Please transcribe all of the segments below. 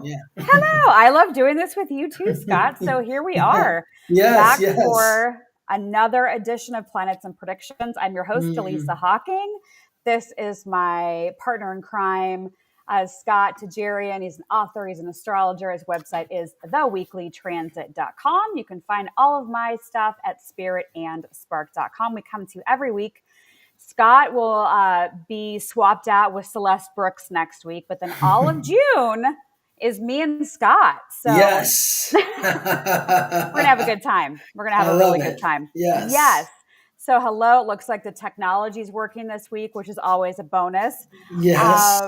Yeah. Hello. I love doing this with you too, Scott. So here we are back for another edition of Planets and Predictions. I'm your host, Dallisa Hocking. This is my partner in crime, Scott Tejerian. He's an author. He's an astrologer. His website is theweeklytransit.com. You can find all of my stuff at spiritandspark.com. We come to you every week. Scott will be swapped out with Celeste Brooks next week, but then all of June is me and Scott. So yes, we're gonna have a good time. We're gonna have a really good time. Yes. So hello. It looks like the technology is working this week, which is always a bonus. Yes.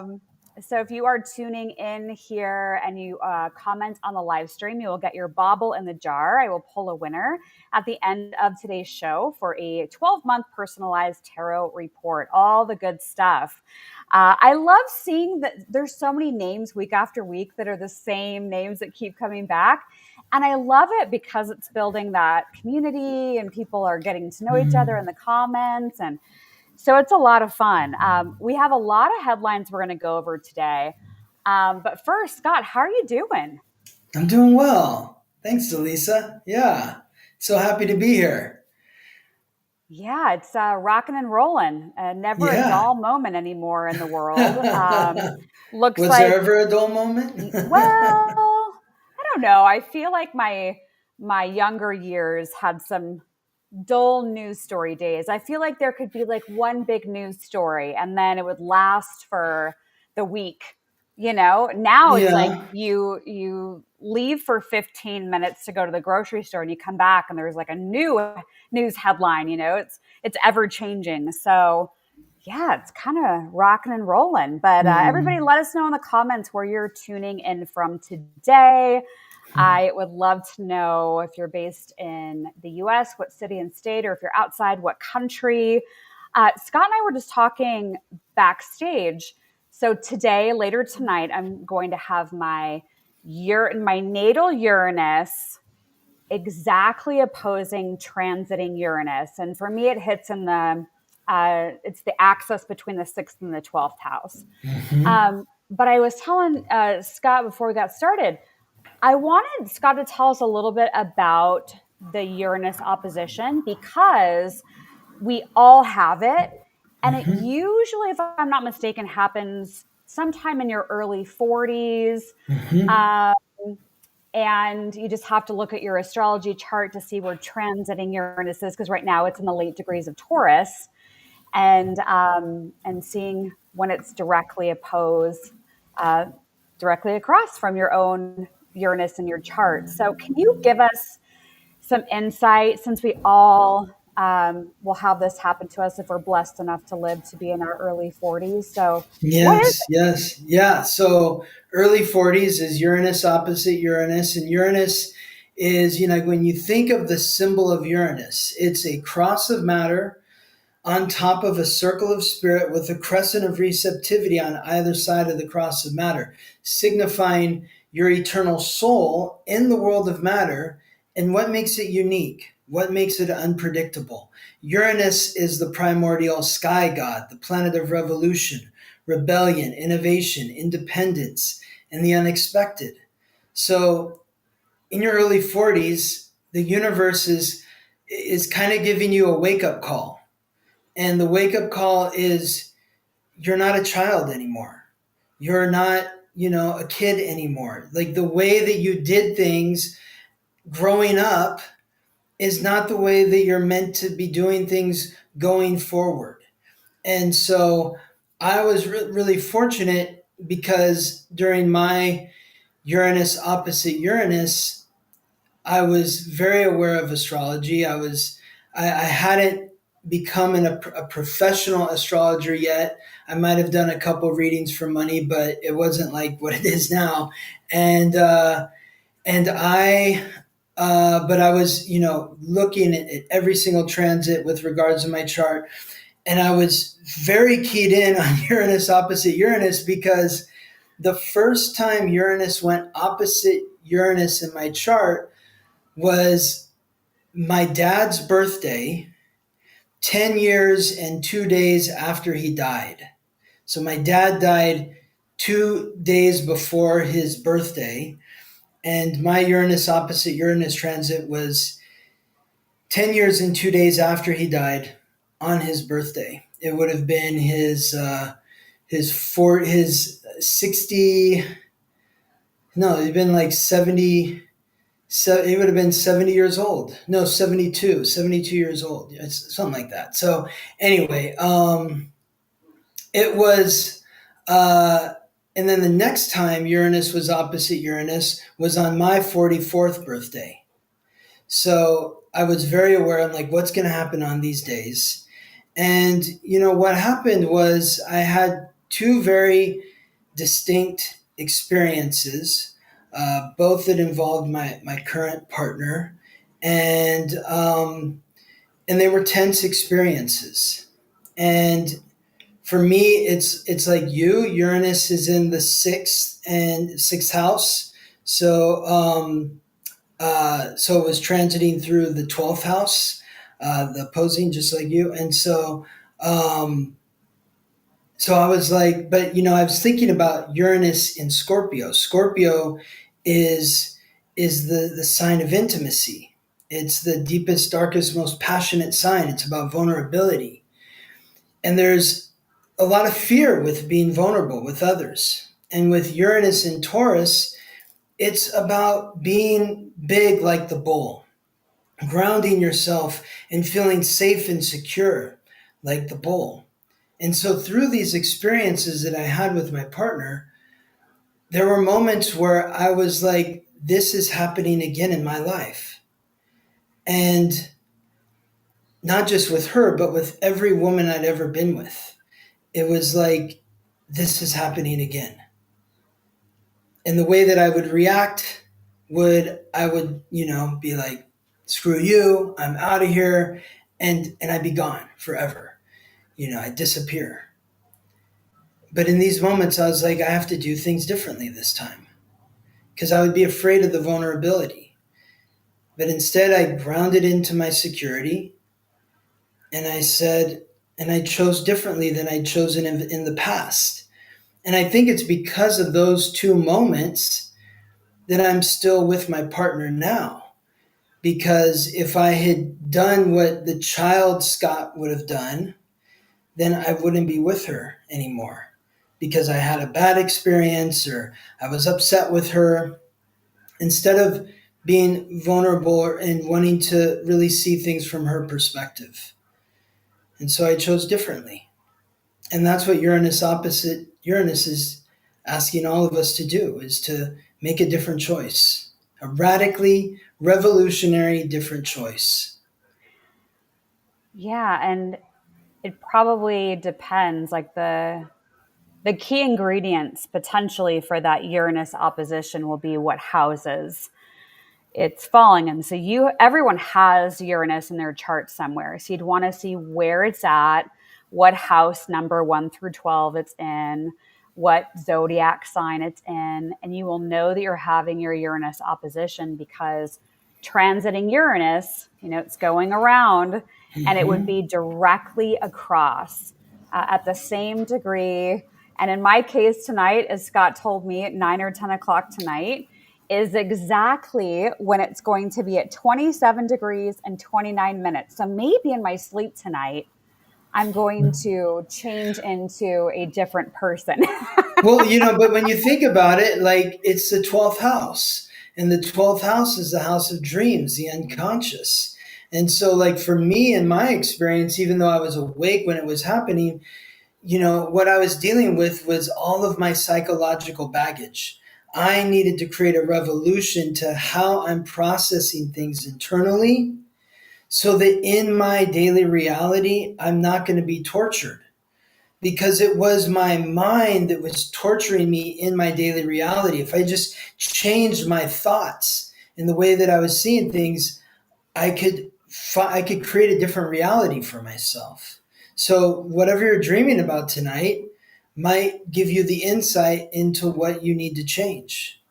So if you are tuning in here and you comment on the live stream, you will get your bauble in the jar. I will pull a winner at the end of today's show for a 12-month personalized tarot report. All the good stuff. I love seeing that there's so many names week after week that are the same names that keep coming back. And I love it because it's building that community and people are getting to know each other in the comments. And so it's a lot of fun. We have a lot of headlines we're going to go over today. But first, Scott, how are you doing? I'm doing well. Thanks, Dallisa. Yeah. So happy to be here. Yeah, it's rocking and rolling. Never a dull moment anymore in the world. Was there ever a dull moment? Well, I don't know. I feel like my younger years had some dull news story days. I feel like there could be like one big news story and then it would last for the week. Now it's like you leave for 15 minutes to go to the grocery store and you come back and there's like a new news headline. It's ever changing. So yeah, it's kind of rocking and rolling. But everybody let us know in the comments where you're tuning in from today. I would love to know if you're based in the US, what city and state, or if you're outside, what country. Scott and I were just talking backstage. So today, later tonight, I'm going to have my natal Uranus exactly opposing transiting Uranus. And for me, it hits in it's the axis between the 6th and the 12th house. But I was telling Scott before we got started, I wanted Scott to tell us a little bit about the Uranus opposition because we all have it. And it usually, if I'm not mistaken, happens sometime in your early 40s. And you just have to look at your astrology chart to see where transiting Uranus is, because right now it's in the late degrees of Taurus. And seeing when it's directly opposed, directly across from your own Uranus in your chart. So can you give us some insight, since we all will have this happen to us if we're blessed enough to live to be in our early 40s. So yes. Yeah. So early 40s is Uranus opposite Uranus. And Uranus is, when you think of the symbol of Uranus, it's a cross of matter on top of a circle of spirit with a crescent of receptivity on either side of the cross of matter, signifying your eternal soul in the world of matter and what makes it unique. What makes it unpredictable? Uranus is the primordial sky god, the planet of revolution, rebellion, innovation, independence, and the unexpected. So in your early 40s, the universe is kind of giving you a wake-up call. And the wake-up call is you're not a child anymore. You're not, a kid anymore. Like the way that you did things growing up is not the way that you're meant to be doing things going forward. And so I was really fortunate because during my Uranus opposite Uranus, I was very aware of astrology. I hadn't become a professional astrologer yet. I might have done a couple readings for money, but it wasn't like what it is now. And I was, looking at every single transit with regards to my chart. And I was very keyed in on Uranus opposite Uranus because the first time Uranus went opposite Uranus in my chart was my dad's birthday, 10 years and 2 days after he died. So my dad died 2 days before his birthday, and my Uranus opposite Uranus transit was 10 years and 2 days after he died on his birthday. It would have been his 60, no, it'd been like 70. So he would have been 70 years old. No, 72 years old. It's something like that. So anyway, it was, and then the next time Uranus was opposite Uranus was on my 44th birthday. So I was very aware. I'm like, what's going to happen on these days? And, what happened was I had two very distinct experiences, both that involved my current partner. And they were tense experiences. And for me, it's like Uranus is in the sixth house. So it was transiting through the 12th house, the opposing, just like you. And so I was like, but I was thinking about Uranus in Scorpio. Scorpio is the sign of intimacy. It's the deepest, darkest, most passionate sign. It's about vulnerability. And there's a lot of fear with being vulnerable with others. And with Uranus in Taurus, it's about being big like the bull, grounding yourself and feeling safe and secure like the bull. And so through these experiences that I had with my partner, there were moments where I was like, this is happening again in my life. And not just with her, but with every woman I'd ever been with. It was like, this is happening again. And the way that I would react I would be like, screw you, I'm out of here. And I'd be gone forever. I'd disappear. But in these moments, I was like, I have to do things differently this time because I would be afraid of the vulnerability. But instead, I grounded into my security and I said, and I chose differently than I'd chosen in the past. And I think it's because of those two moments that I'm still with my partner now. Because if I had done what the child Scott would have done, then I wouldn't be with her anymore because I had a bad experience or I was upset with her. Instead of being vulnerable and wanting to really see things from her perspective. And so I chose differently. And that's what Uranus opposite Uranus is asking all of us to do, is to make a different choice, a radically revolutionary different choice. Yeah, and it probably depends, like the key ingredients potentially for that Uranus opposition will be what houses it's falling in. So everyone has Uranus in their chart somewhere. So you'd want to see where it's at, what house number 1 through 12 it's in, what zodiac sign it's in, and you will know that you're having your Uranus opposition because transiting Uranus, it's going around, and it would be directly across at the same degree. And in my case tonight, as Scott told me at 9 or 10 o'clock tonight, is exactly when it's going to be at 27 degrees and 29 minutes. So maybe in my sleep tonight, I'm going to change into a different person. Well, but when you think about it, like it's the 12th house, and the 12th house is the house of dreams, the unconscious. And so like for me, in my experience, even though I was awake when it was happening, what I was dealing with was all of my psychological baggage. I needed to create a revolution to how I'm processing things internally so that in my daily reality, I'm not going to be tortured. Because it was my mind that was torturing me in my daily reality. If I just changed my thoughts in the way that I was seeing things, I could create a different reality for myself. So whatever you're dreaming about tonight might give you the insight into what you need to change.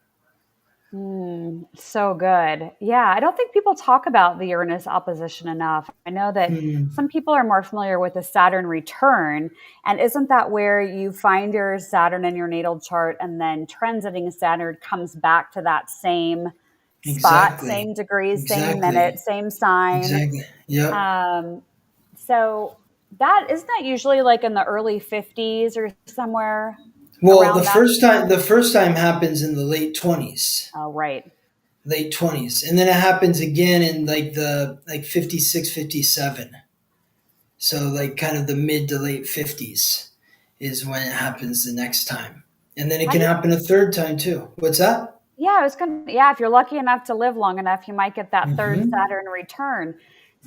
So good. Yeah, I don't think people talk about the Uranus opposition enough. I know that Hmm. some people are more familiar with the Saturn return. And isn't that where you find your Saturn in your natal chart and then transiting Saturn comes back to that same spot, Exactly. same degrees, same minute, Exactly. same sign? Exactly. Yep. Um, so that isn't that usually like in the early 50s or somewhere Well, around that? the first time happens in the late 20s. Oh, right. Late 20s. And then it happens again in like the like 56, 57. So like kind of the mid to late 50s is when it happens the next time. And then it How can do you happen a third time too. What's that? Yeah, I was gonna yeah, if you're lucky enough to live long enough, you might get that third Mhm. Saturn return.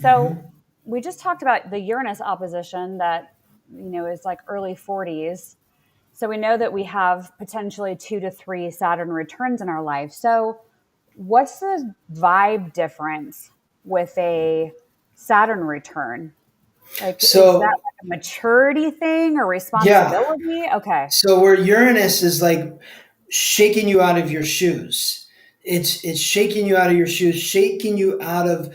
So Mhm. we just talked about the Uranus opposition that is like early 40s. So we know that we have potentially 2 to 3 Saturn returns in our life. So what's the vibe difference with a Saturn return? Like, is that So, like a maturity thing or yeah. responsibility? Okay. So where Uranus is like shaking you out of your shoes. It's shaking you out of your shoes, shaking you out of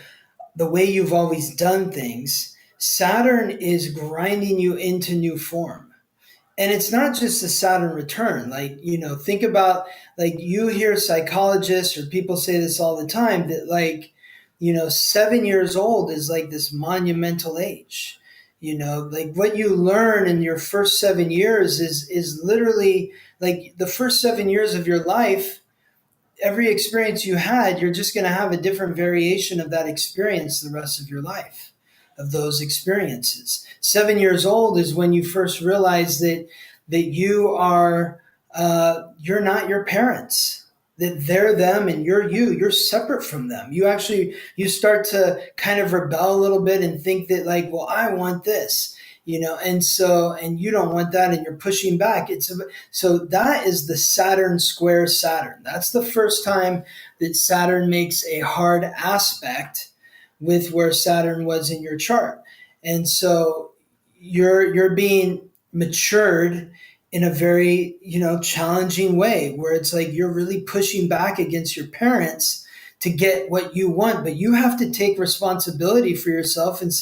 the way you've always done things. Saturn is grinding you into new form. And it's not just the Saturn return. Like, think about, like, you hear psychologists or people say this all the time that, like, 7 years old is like this monumental age. Like what you learn in your first 7 years is literally like the first 7 years of your life. Every experience you had, you're just going to have a different variation of that experience the rest of your life, of those experiences. 7 years old is when you first realize that you're not your parents, that they're them and you're you. You're separate from them. You start to kind of rebel a little bit and think that, like, well, I want this, and you don't want that, and you're pushing back. So that is the Saturn square Saturn. That's the first time that Saturn makes a hard aspect with where Saturn was in your chart. And so you're being matured in a very, challenging way, where it's like you're really pushing back against your parents to get what you want, but you have to take responsibility for yourself and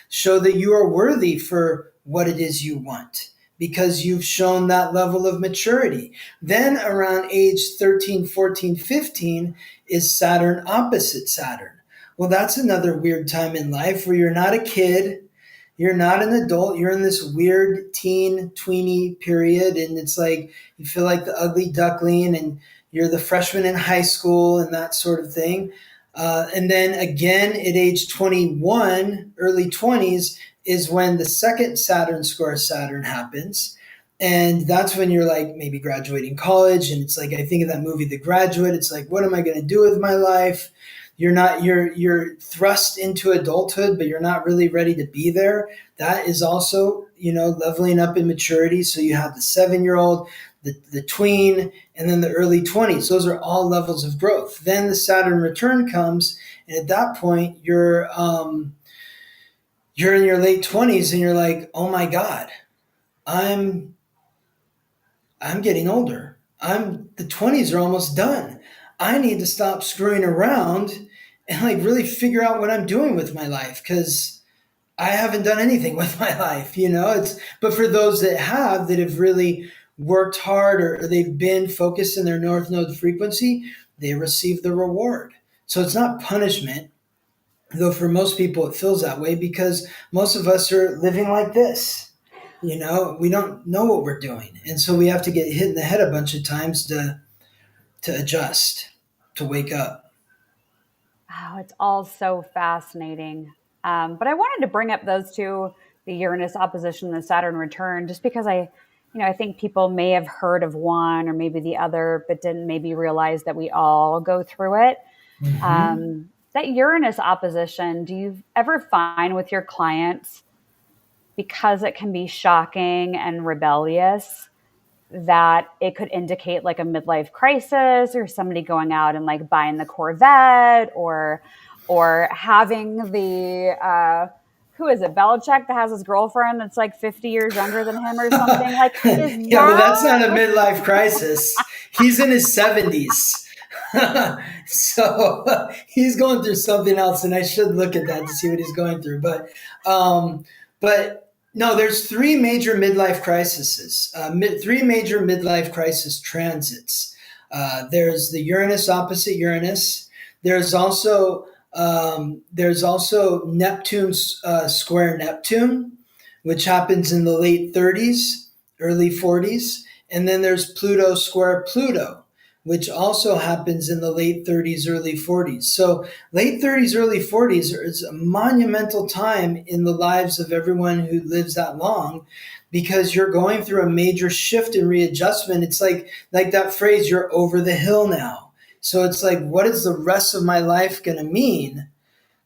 show that you are worthy for what it is you want, because you've shown that level of maturity. Then around age 13, 14, 15 is Saturn opposite Saturn. Well, that's another weird time in life where you're not a kid, you're not an adult, you're in this weird teen tweeny period, and it's like you feel like the ugly duckling, and you're the freshman in high school and that sort of thing. And then again at age 21, early 20s, is when the second Saturn square Saturn happens. And that's when you're like maybe graduating college. And it's like, I think of that movie, The Graduate. It's like, what am I going to do with my life? You're thrust into adulthood, but you're not really ready to be there. That is also, leveling up in maturity. So you have the 7 year old, the tween, and then the early 20s. Those are all levels of growth. Then the Saturn return comes, and at that point, you're in your late 20s, and you're like, oh my God, I'm I'm getting older. The 20s are almost done. I need to stop screwing around and like really figure out what I'm doing with my life, because I haven't done anything with my life, but for those that have really worked hard, or they've been focused in their North Node frequency, they receive the reward. So it's not punishment, though for most people it feels that way, because most of us are living like this. We don't know what we're doing. And so we have to get hit in the head a bunch of times to adjust, to wake up. Oh, it's all so fascinating. But I wanted to bring up those two, the Uranus opposition and the Saturn return, just because I think people may have heard of one or maybe the other, but didn't maybe realize that we all go through it. Hmm. That Uranus opposition, do you ever find with your clients, because it can be shocking and rebellious, that it could indicate like a midlife crisis or somebody going out and like buying the Corvette or having the who is it, Belichick, that has his girlfriend that's like 50 years younger than him or something? Like, is Yeah, but that's not that a what midlife crisis. He's in his 70s. So he's going through something else, and I should look at that to see what he's going through. Um, but no, there's three major midlife crises, three major midlife crisis transits. There's the Uranus opposite Uranus. There's also Neptune square Neptune, which happens in the late 30s, early 40s, and then there's Pluto square Pluto, which also happens in the late 30s, early 40s. So, late 30s, early 40s is a monumental time in the lives of everyone who lives that long because you're going through a major shift and readjustment. It's like that phrase, you're over the hill now. So, it's like, what is the rest of my life going to mean?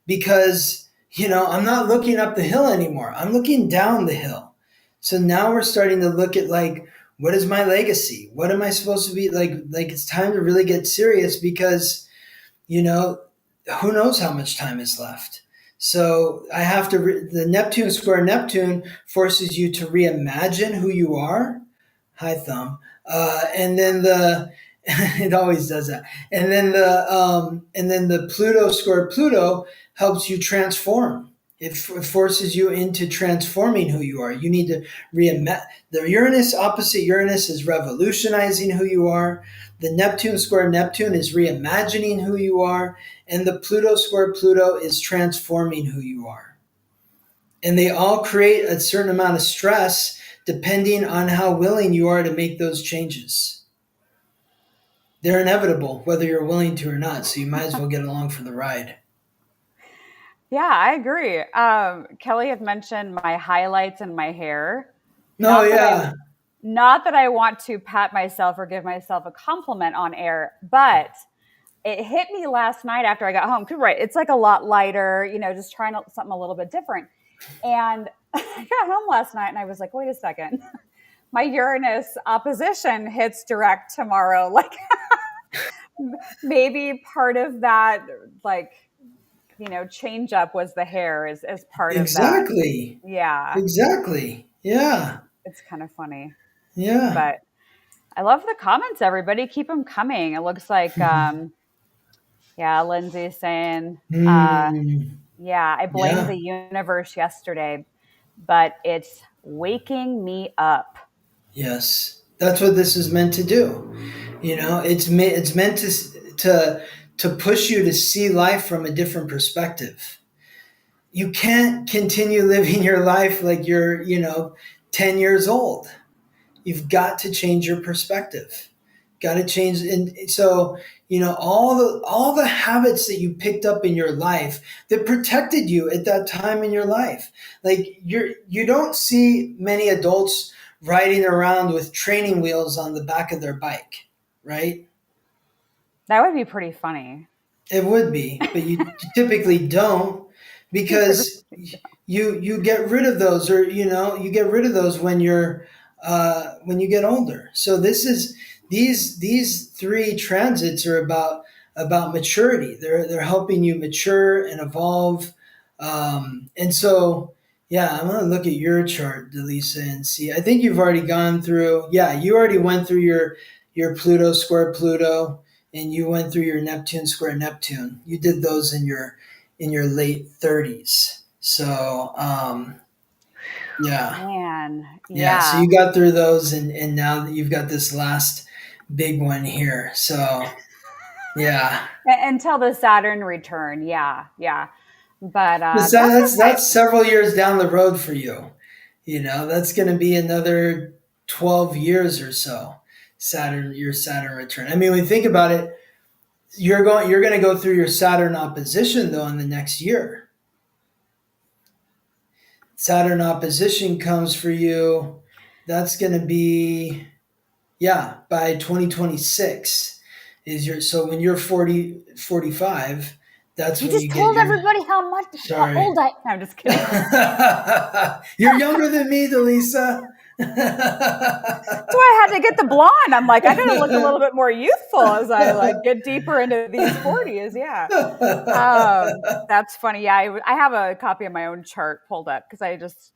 Because, I'm not looking up the hill anymore. I'm looking down the hill. So now we're starting to look at like, what is my legacy? What am I supposed to be like? Like it's time to really get serious because, you know, who knows how much time is left. So I have to, the Neptune square Neptune forces you to reimagine who you are. Hi, thumb. And then it always does that. And then the Pluto square Pluto helps you transform. It forces you into transforming who you are. You need to reimagine. The Uranus opposite Uranus is revolutionizing who you are. The Neptune square Neptune is reimagining who you are. And the Pluto square Pluto is transforming who you are. And they all create a certain amount of stress depending on how willing you are to make those changes. They're inevitable, whether you're willing to or not. So you might as well get along for the ride. Yeah, I agree. Kelly had mentioned my highlights and my hair. No, Not that I yeah. not that I want to pat myself or give myself a compliment on air, but it hit me last night after I got home. 'Cause, right, it's like a lot lighter, just trying something a little bit different. And I got home last night and I was like, wait a second. My Uranus opposition hits direct tomorrow. Like maybe part of that, like, change up was the hair as part of that. Exactly. Yeah, Exactly. Yeah. it's kind of funny. Yeah. But I love the comments, everybody. Keep them coming. It looks like, yeah, Lindsay's saying, Hmm. yeah, I blamed Yeah. the universe yesterday, but it's waking me up. Yes. That's what this is meant to do. It's meant to push you to see life from a different perspective. You can't continue living your life like you're, 10 years old. You've got to change your perspective. Got to change. And so, all the habits that you picked up in your life that protected you at that time in your life. Like you don't see many adults riding around with training wheels on the back of their bike, right? That would be pretty funny. It would be, but you typically don't because you get rid of those, or you get rid of those when you get older. So these three transits are about maturity. They're helping you mature and evolve. And so yeah, I'm gonna look at your chart, Dallisa, and see. I think you've already gone through. Yeah, you already went through your Pluto square Pluto, and you went through your Neptune square Neptune. You did those in your late 30s. So yeah, Man, yeah. So yeah. you got through those, and now that you've got this last big one here. So yeah, Until the Saturn return. Yeah, yeah. But that's that's okay. several years down the road for you. That's going to be another 12 years or so. Your Saturn return. I mean, when you think about it, you're going to go through your Saturn opposition though in the next year. Saturn opposition comes for you. That's going to be, yeah, by 2026 so when you're 40, 45, that's You when just you get told your, everybody how sorry. old I am. No, I'm just kidding. You're younger than me, Dallisa. That's why I had to get the blonde. I'm like, I gotta look a little bit more youthful as I like get deeper into these 40s. Yeah. That's funny. Yeah, I have a copy of my own chart pulled up because I just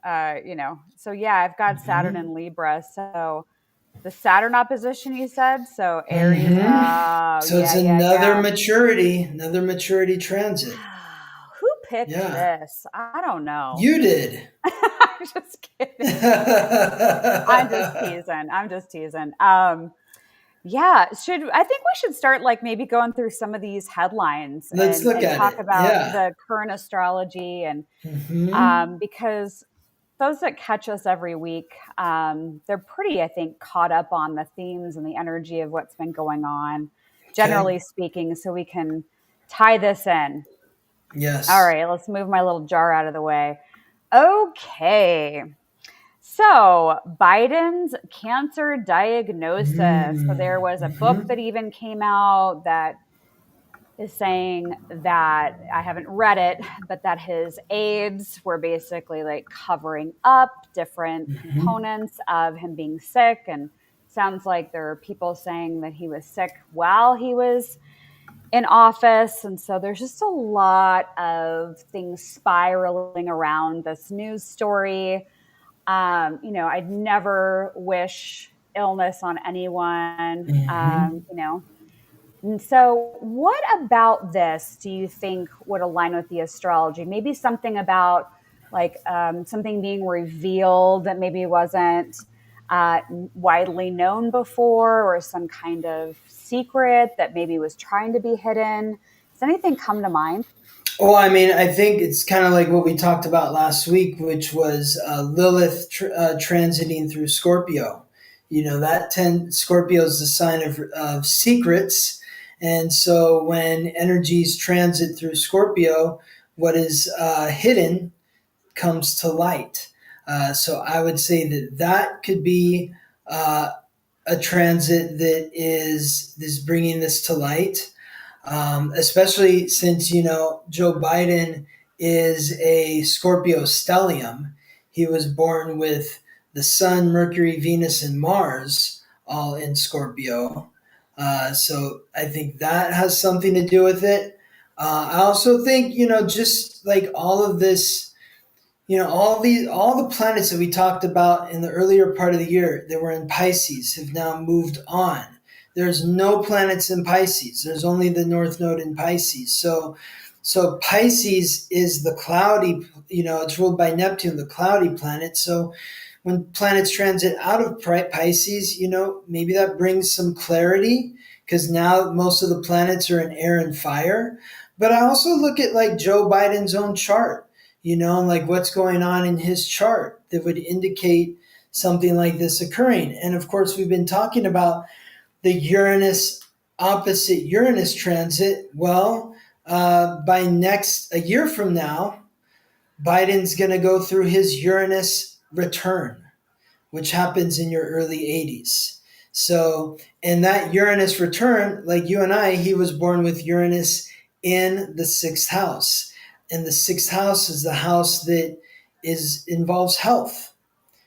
so yeah, I've got Saturn Mhm. in Libra. So The Saturn opposition, you said? So Aries, So it's yeah, yeah, another yeah. maturity transit. Who picked Yeah, this? I don't know. you did. I'm just kidding. I'm just teasing. I'm just teasing. Yeah, I think we should start like maybe going through some of these headlines Let's look and at talk it. about Yeah. the current astrology and Hmm. because those that catch us every week, they're pretty, I think, caught up on the themes and the energy of what's been going on, Okay. generally speaking, so we can tie this in. All Yes. right, let's move my little jar out of the way. Okay. So, Biden's cancer diagnosis. So, there was a book Mm-hmm. that even came out that is saying that I haven't read it, but that his aides were basically like covering up different Hmm. components of him being sick. And sounds like there are people saying that he was sick while he was in office. And so there's just a lot of things spiraling around this news story. I'd never wish illness on anyone, Hmm. and so, what about this do you think would align with the astrology? Maybe something about like something being revealed that maybe wasn't widely known before, or some kind of secret that maybe was trying to be hidden. Does anything come to mind? Well, I mean, I think it's kind of like what we talked about last week, which was Lilith transiting through Scorpio. Scorpio is the sign of secrets. And so when energies transit through Scorpio, what is hidden comes to light. So I would say that that could be uh, a transit that is bringing this to light, especially since Joe Biden is a Scorpio stellium. He was born with the Sun, Mercury, Venus, and Mars all in Scorpio. So I think that has something to do with it. I also think just like all of this, all the planets that we talked about in the earlier part of the year that were in Pisces have now moved on. There's no planets in Pisces. There's only the North Node in Pisces. So Pisces is the cloudy, it's ruled by Neptune, the cloudy planet. So when planets transit out of Pisces, maybe that brings some clarity because now most of the planets are in air and fire. But I also look at like Joe Biden's own chart, like what's going on in his chart that would indicate something like this occurring. And of course, we've been talking about the Uranus opposite Uranus transit. Well, by a year from now, Biden's going to go through his Uranus return, which happens in your early 80s. So, and that Uranus return, like you and I, he was born with Uranus in the sixth house. And the sixth house is the house that involves health.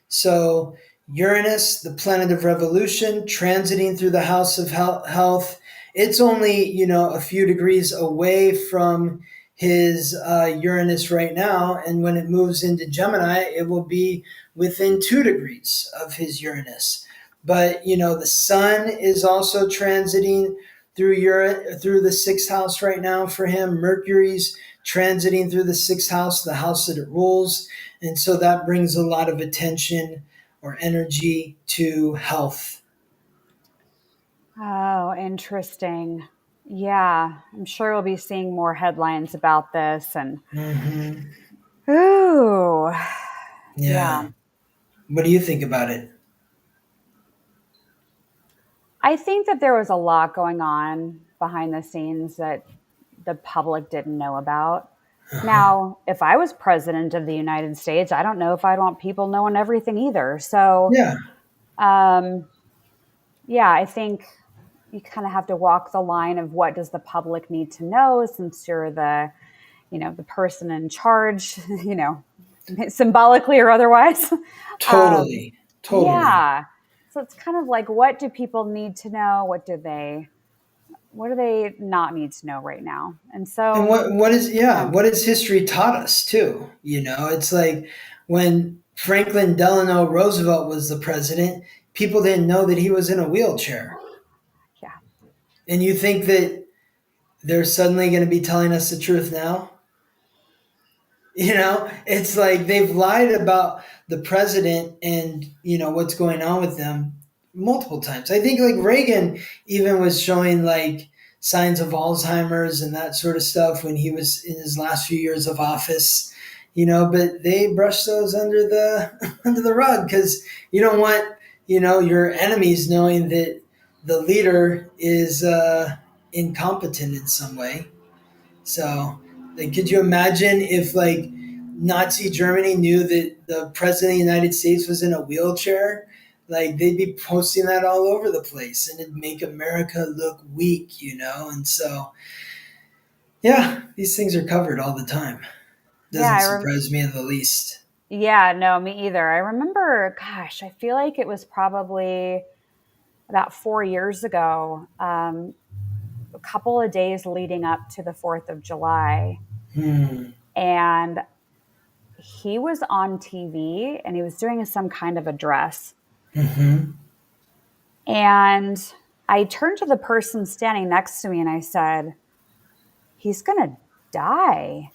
So, Uranus, the planet of revolution, transiting through the house of health, it's only, a few degrees away from his Uranus right now. And when it moves into Gemini, it will be within 2 degrees of his Uranus. But, the sun is also transiting through the sixth house right now for him. Mercury's transiting through the sixth house, the house that it rules. And so that brings a lot of attention or energy to health. Oh, interesting. Yeah, I'm sure we'll be seeing more headlines about this. And Hmm. ooh, yeah. Yeah. What do you think about it? I think that there was a lot going on behind the scenes that the public didn't know about. Uh-huh. Now, if I was president of the United States, I don't know if I'd want people knowing everything either. So, Yeah, um, yeah, I think you kind of have to walk the line of what does the public need to know since you're the person in charge, symbolically or otherwise. Um, totally. Totally. yeah. So it's kind of like, what do people need to know? What do they not need to know right now? And And so, yeah. what has history taught us too? It's like when Franklin Delano Roosevelt was the president, people didn't know that he was in a wheelchair. Yeah. And you think that they're suddenly going to be telling us the truth now? It's like they've lied about the president and, what's going on with them multiple times. I think like Reagan even was showing like signs of Alzheimer's and that sort of stuff when he was in his last few years of office, but they brushed those under the under the rug because you don't want, your enemies knowing that the leader is incompetent in some way. So, like, could you imagine if, like, Nazi Germany knew that the president of the United States was in a wheelchair? Like, they'd be posting that all over the place, and it'd make America look weak, And so, yeah, these things are covered all the time. Yeah, Doesn't surprise me in the least. yeah, no, me either. I remember, gosh, I feel like it was probably about 4 years ago, a couple of days leading up to the 4th of July. And he was on TV and he was doing some kind of address. And I turned to the person standing next to me and I said, he's going to die.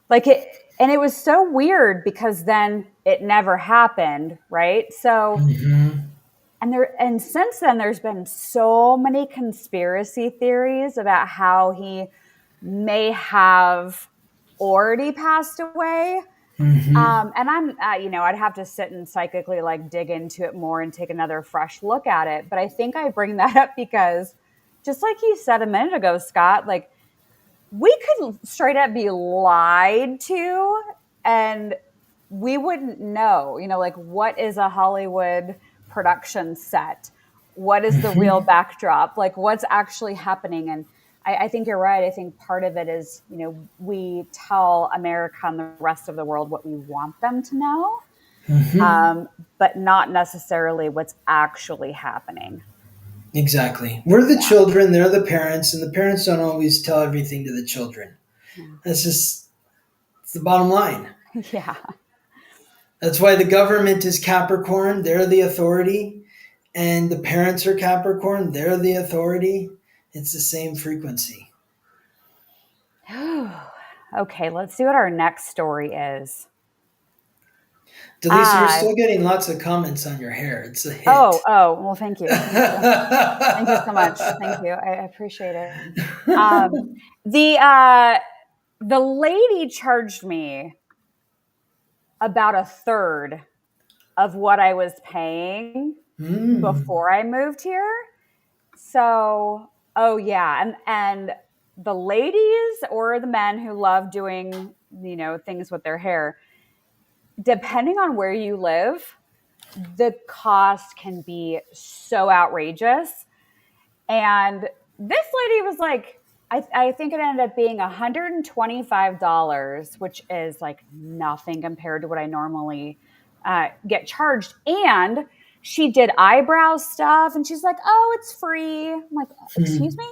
Like it, and it was so weird because then it never happened, right? So, and since then there's been so many conspiracy theories about how he may have already passed away. And I'm, I'd have to sit and psychically like dig into it more and take another fresh look at it. But I think I bring that up because just like you said a minute ago, Scott, like we could straight up be lied to and we wouldn't know, like what is a Hollywood production set? What is the real backdrop? Like what's actually happening? And I think you're right. I think part of it is, we tell America and the rest of the world what we want them to know, but not necessarily what's actually happening. Exactly. We're the children, they're the parents, and the parents don't always tell everything to the children. That's just it's the bottom line. Yeah. That's why the government is Capricorn, they're the authority, and the parents are Capricorn, they're the authority. It's the same frequency. Okay, let's see what our next story is. Dallisa, you're still getting lots of comments on your hair. It's a hit. Oh, well, thank you. Thank you so much. Thank you. I appreciate it. The lady charged me about a third of what I was paying before I moved here. So, and the ladies or the men who love doing, things with their hair, depending on where you live, the cost can be so outrageous. And this lady was like, I think it ended up being $125, which is like nothing compared to what I normally get charged. And she did eyebrow stuff and she's like, oh, it's free. I'm like, excuse me?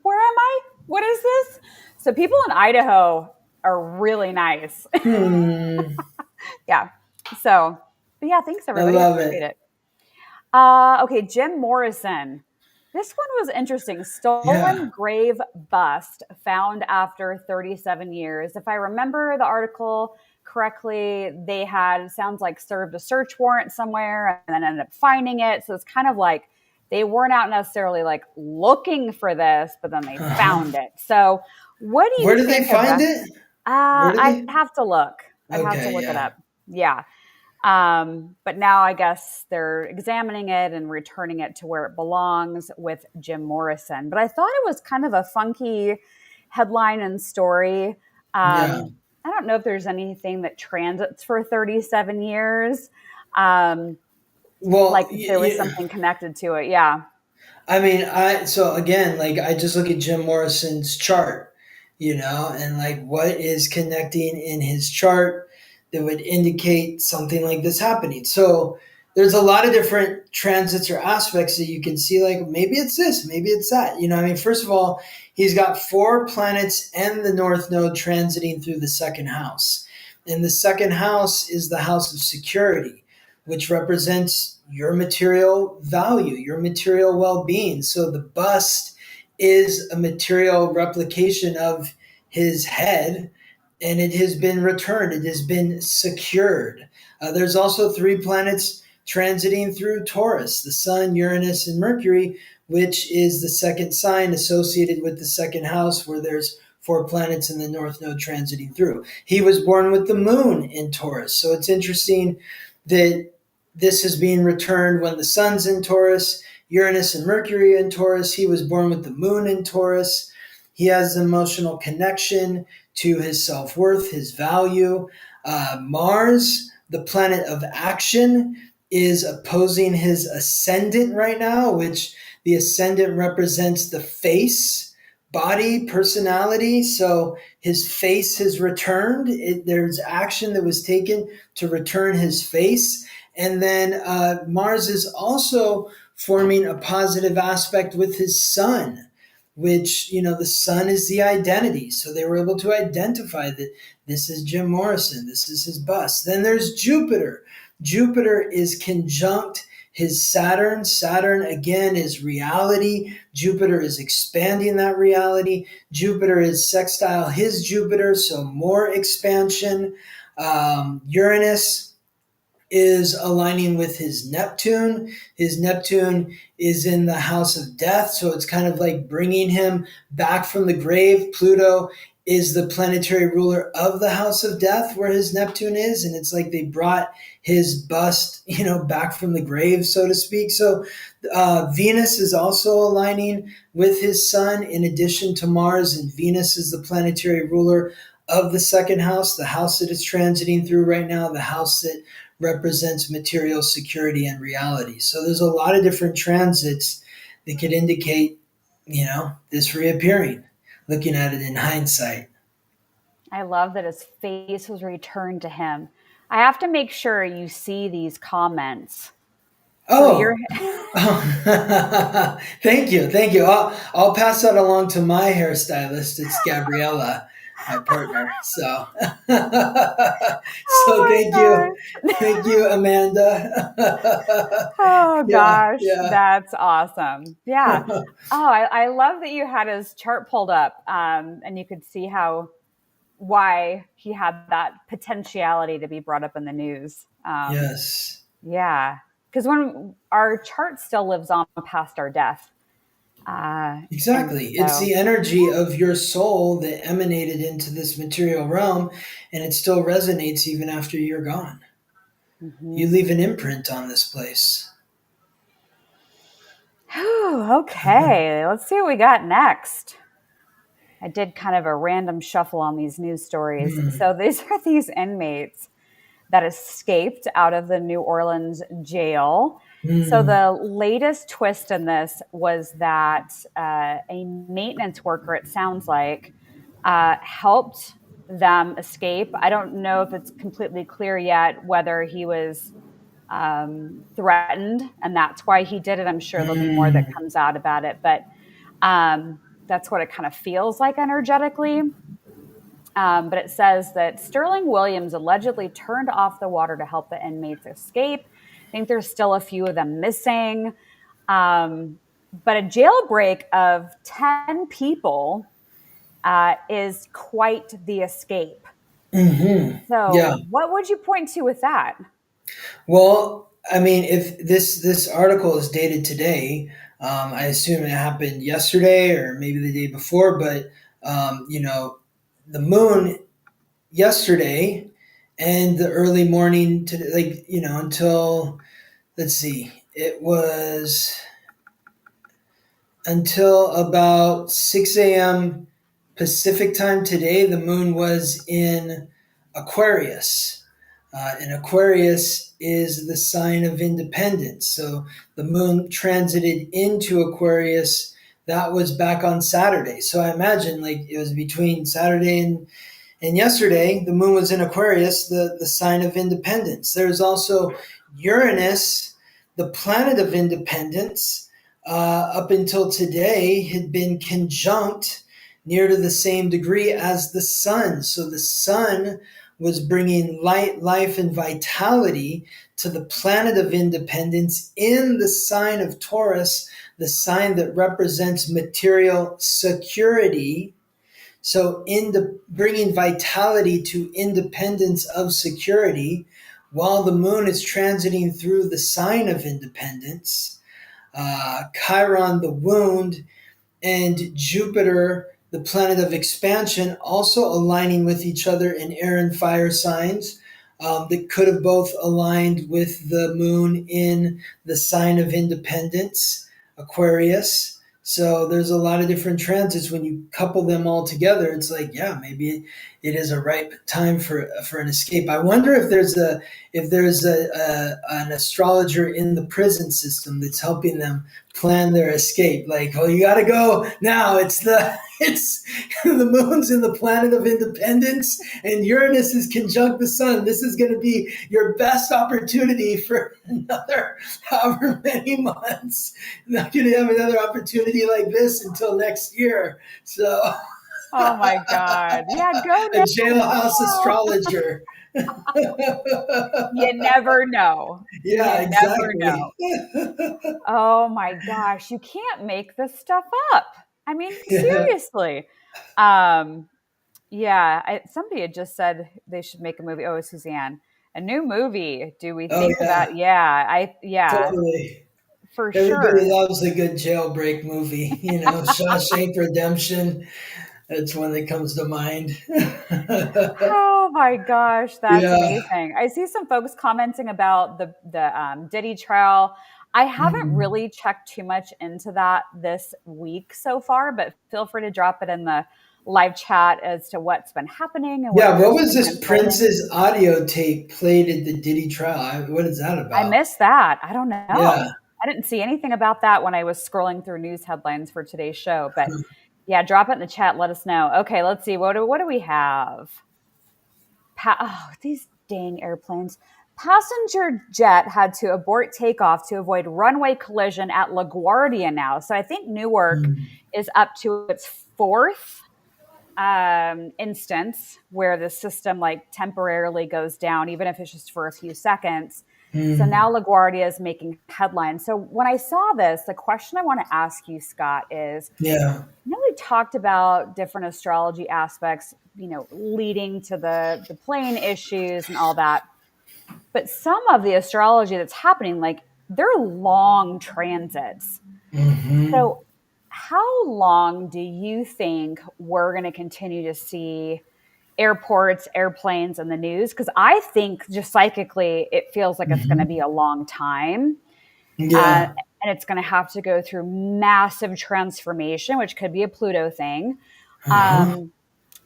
Where am I? What is this? So people in Idaho are really nice. Yeah. So, but yeah, thanks everybody. I love it. Okay, Jim Morrison. This one was interesting. Stolen grave bust found after 37 years. If I remember the article correctly, they had, sounds like, served a search warrant somewhere and then ended up finding it. So it's kind of like they weren't out necessarily like looking for this, but then they found it. So what do you Where think? Where did they find it? I'd have to look. I'd have to look it up. Yeah. But now I guess they're examining it and returning it to where it belongs with Jim Morrison. But I thought it was kind of a funky headline and story. I don't know if there's anything that transits for 37 years. Well, like there was something connected to it. Yeah. I mean, so again, like I just look at Jim Morrison's chart, and like what is connecting in his chart that would indicate something like this happening. So there's a lot of different transits or aspects that you can see, like maybe it's this, maybe it's that. First of all, he's got 4 planets and the North Node transiting through the second house. And the second house is the house of security. which represents your material value, your material well-being. So the bust is a material replication of his head, and it has been returned. It has been secured. There's also 3 planets transiting through Taurus, the Sun, Uranus, and Mercury, which is the second sign associated with the second house, where there's 4 planets in the North Node transiting through. He was born with the moon in Taurus. So it's interesting that this is being returned when the Sun's in Taurus, Uranus and Mercury in Taurus. He was born with the moon in Taurus. He has an emotional connection to his self-worth, his value. Mars, the planet of action, is opposing his ascendant right now, which the ascendant represents the face, body, personality. So his face has returned. There's action that was taken to return his face. And then Mars is also forming a positive aspect with his sun, which, the sun is the identity. So they were able to identify that this is Jim Morrison, this is his bust. Then there's Jupiter. Jupiter is conjunct his Saturn. Saturn, again, is reality. Jupiter is expanding that reality. Jupiter is sextile his Jupiter, so more expansion. Uranus is aligning with his Neptune. His Neptune is in the house of death, so it's kind of like bringing him back from the grave. Pluto is the planetary ruler of the house of death, where his Neptune is, and it's like they brought his bust, back from the grave, so to speak. So Venus is also aligning with his sun in addition to Mars, and Venus is the planetary ruler of the second house, the house that it's transiting through right now, the house that represents material security and reality. So there's a lot of different transits that could indicate, this reappearing, looking at it in hindsight. I love that his face was returned to him. I have to make sure you see these comments. Oh, thank you. I'll pass that along to my hairstylist. It's Gabriella, my partner. So, thank you, Amanda. Oh gosh, Yeah. that's awesome. Yeah. Oh, I love that you had his chart pulled up, and you could see why he had that potentiality to be brought up in the news. Yes. Yeah, because when our chart still lives on past our death. Exactly. It's the energy of your soul that emanated into this material realm, and it still resonates even after you're gone. Mm-hmm. You leave an imprint on this place. Okay, let's see what we got next. I did kind of a random shuffle on these news stories. So these are these inmates that escaped out of the New Orleans jail. So the latest twist in this was that a maintenance worker, it sounds like, helped them escape. I don't know if it's completely clear yet whether he was threatened and that's why he did it. I'm sure there'll be more that comes out about it, but that's what it kind of feels like energetically. But it says that Sterling Williams allegedly turned off the water to help the inmates escape. I think there's still a few of them missing. But a jailbreak of 10 people is quite the escape. So what would you point to with that? Well, I mean, if this article is dated today, I assume it happened yesterday or maybe the day before, but the moon yesterday and the early morning to until, let's see, it was until about 6 a.m. Pacific time today, the moon was in Aquarius. And Aquarius is the sign of independence. So the moon transited into Aquarius. That was back on Saturday. So I imagine it was between Saturday and yesterday, the moon was in Aquarius, the sign of independence. There's also Uranus, the planet of independence, up until today had been conjunct near to the same degree as the sun. So the sun was bringing light, life, and vitality to the planet of independence in the sign of Taurus, the sign that represents material security. So, bringing vitality to independence of security, while the moon is transiting through the sign of independence, Chiron, the wound, and Jupiter, the planet of expansion, also aligning with each other in air and fire signs, that could have both aligned with the moon in the sign of independence, Aquarius. So there's a lot of different transits. When you couple them all together, it's like, yeah, maybe it is a ripe time for an escape. I wonder if there's an astrologer in the prison system that's helping them plan their escape. Like, oh, you got to go now. It's the moon's in the planet of independence, and Uranus is conjunct the sun. This is going to be your best opportunity for another however many months. Not going to have another opportunity like this until next year. So, Oh my God. Yeah, go a now. jailhouse astrologer. You never know. Yeah, You never know. exactly. Oh my gosh, you can't make this stuff up. I mean, Yeah. seriously. Um, yeah, somebody had just said they should make a movie. Oh, Suzanne, a new movie. Do we Oh, think yeah, about? Yeah, totally. for Everybody sure. loves a good jailbreak movie. Shawshank Redemption. That's one that comes to mind. Oh my gosh, that's Yeah. amazing. I see some folks commenting about the Diddy trial. I haven't Mhm. really checked too much into that this week so far, but feel free to drop it in the live chat as to what's been happening and what Yeah. you're What was seeing this unfolding. Prince's audio tape played at the Diddy trial? What is that I about? missed that. I don't Yeah. know. I didn't see anything about that when I was scrolling through news headlines for today's show, but yeah, drop it in the chat. Let us know. Okay, let's see. What do we have? These dang airplanes. Passenger jet had to abort takeoff to avoid runway collision at LaGuardia now. So I think Newark Mm. is up to its fourth instance where the system like temporarily goes down, even if it's just for a few seconds. So Mm. now LaGuardia is making headlines. So when I saw this, the question I want to ask you, Scott, is Yeah. we talked about different astrology aspects, leading to the plane issues and all that. But some of the astrology that's happening, like they're long transits. Hmm. So how long do you think we're going to continue to see airports, airplanes in the news? Because I think just psychically, it feels like it's going to Hmm. be a long time. Uh, Yeah. and it's going to have to go through massive transformation, which could be a Pluto thing. Uh-huh. Um,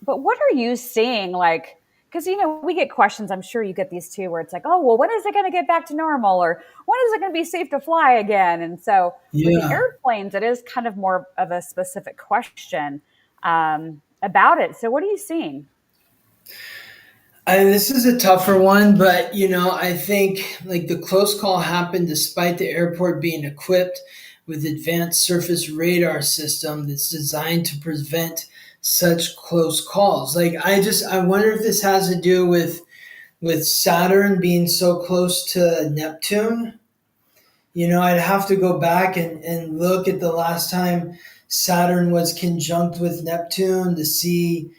but what are you seeing? Like, because we get questions. I'm sure you get these too, where it's like, oh, well, when is it going to get back to normal, or when is it going to be safe to fly again? And so with the Yeah. airplanes, it is kind of more of a specific question about it. So what are you seeing? This is a tougher one, but I think like the close call happened despite the airport being equipped with advanced surface radar system that's designed to prevent such close calls. Like I wonder if this has to do with Saturn being so close to Neptune. I'd have to go back and look at the last time Saturn was conjunct with Neptune to see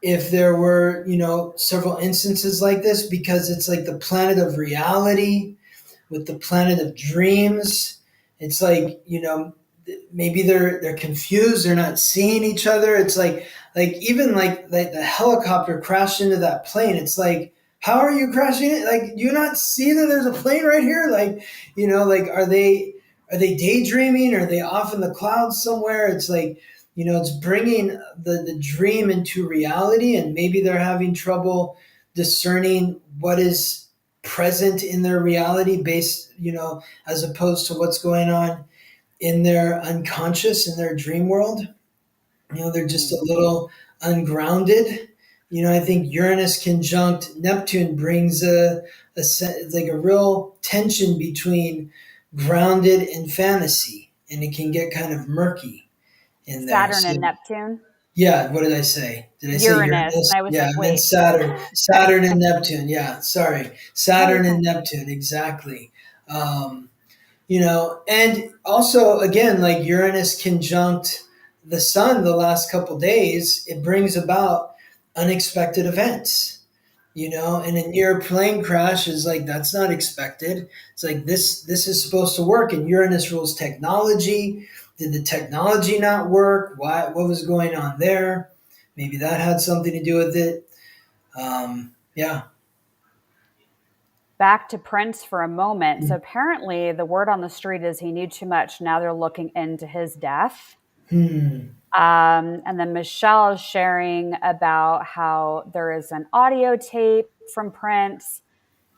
if there were, several instances like this, because it's like the planet of reality with the planet of dreams. It's like, maybe they're confused, they're not seeing each other. It's like even like the helicopter crashed into that plane. It's like, how are you crashing it? Like, do you not see that there's a plane right here? Like, like are they daydreaming? Are they off in the clouds somewhere? It's like, it's bringing the dream into reality, and maybe they're having trouble discerning what is present in their reality based, as opposed to what's going on in their unconscious, in their dream world. They're just a Mm. little ungrounded. I think Uranus conjunct Neptune brings like a real tension between grounded and fantasy, and it can get kind of murky in there. Saturn So and Neptune. Yeah, what did I say? Did I say Uranus. Uranus? And I was Yeah, like, I meant wait. Saturn. Saturn and Neptune. Yeah, sorry. Oh, you're Saturn and fine. Neptune, exactly. Um, and also, again, like Uranus conjunct the sun the last couple days, it brings about unexpected events. And a near plane crash is like that's not expected. It's like this is supposed to work, and Uranus rules technology. Did the technology not work? What was going on there? Maybe that had something to do with it. Yeah. Back to Prince for a moment. So apparently, the word on the street is he knew too much. Now they're looking into his death. Hmm. And then Michelle is sharing about how there is an audio tape from Prince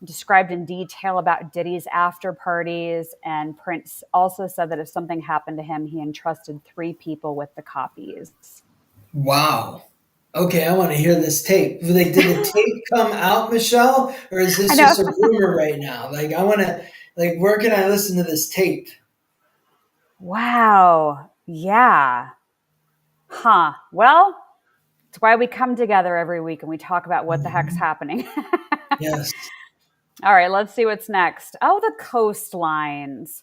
described in detail about Diddy's after parties. And Prince also said that if something happened to him, he entrusted 3 people with the copies. Wow. Okay, I want to hear this tape. Like, did the tape come out, Michelle, or is I this know. just a rumor right now? Like, I want to. Like, where can I listen to this tape? Wow. Yeah. Huh. Well, it's why we come together every week and we talk about what the heck's Mhm. happening. Yes. All right, let's see what's next. Oh, the coastlines.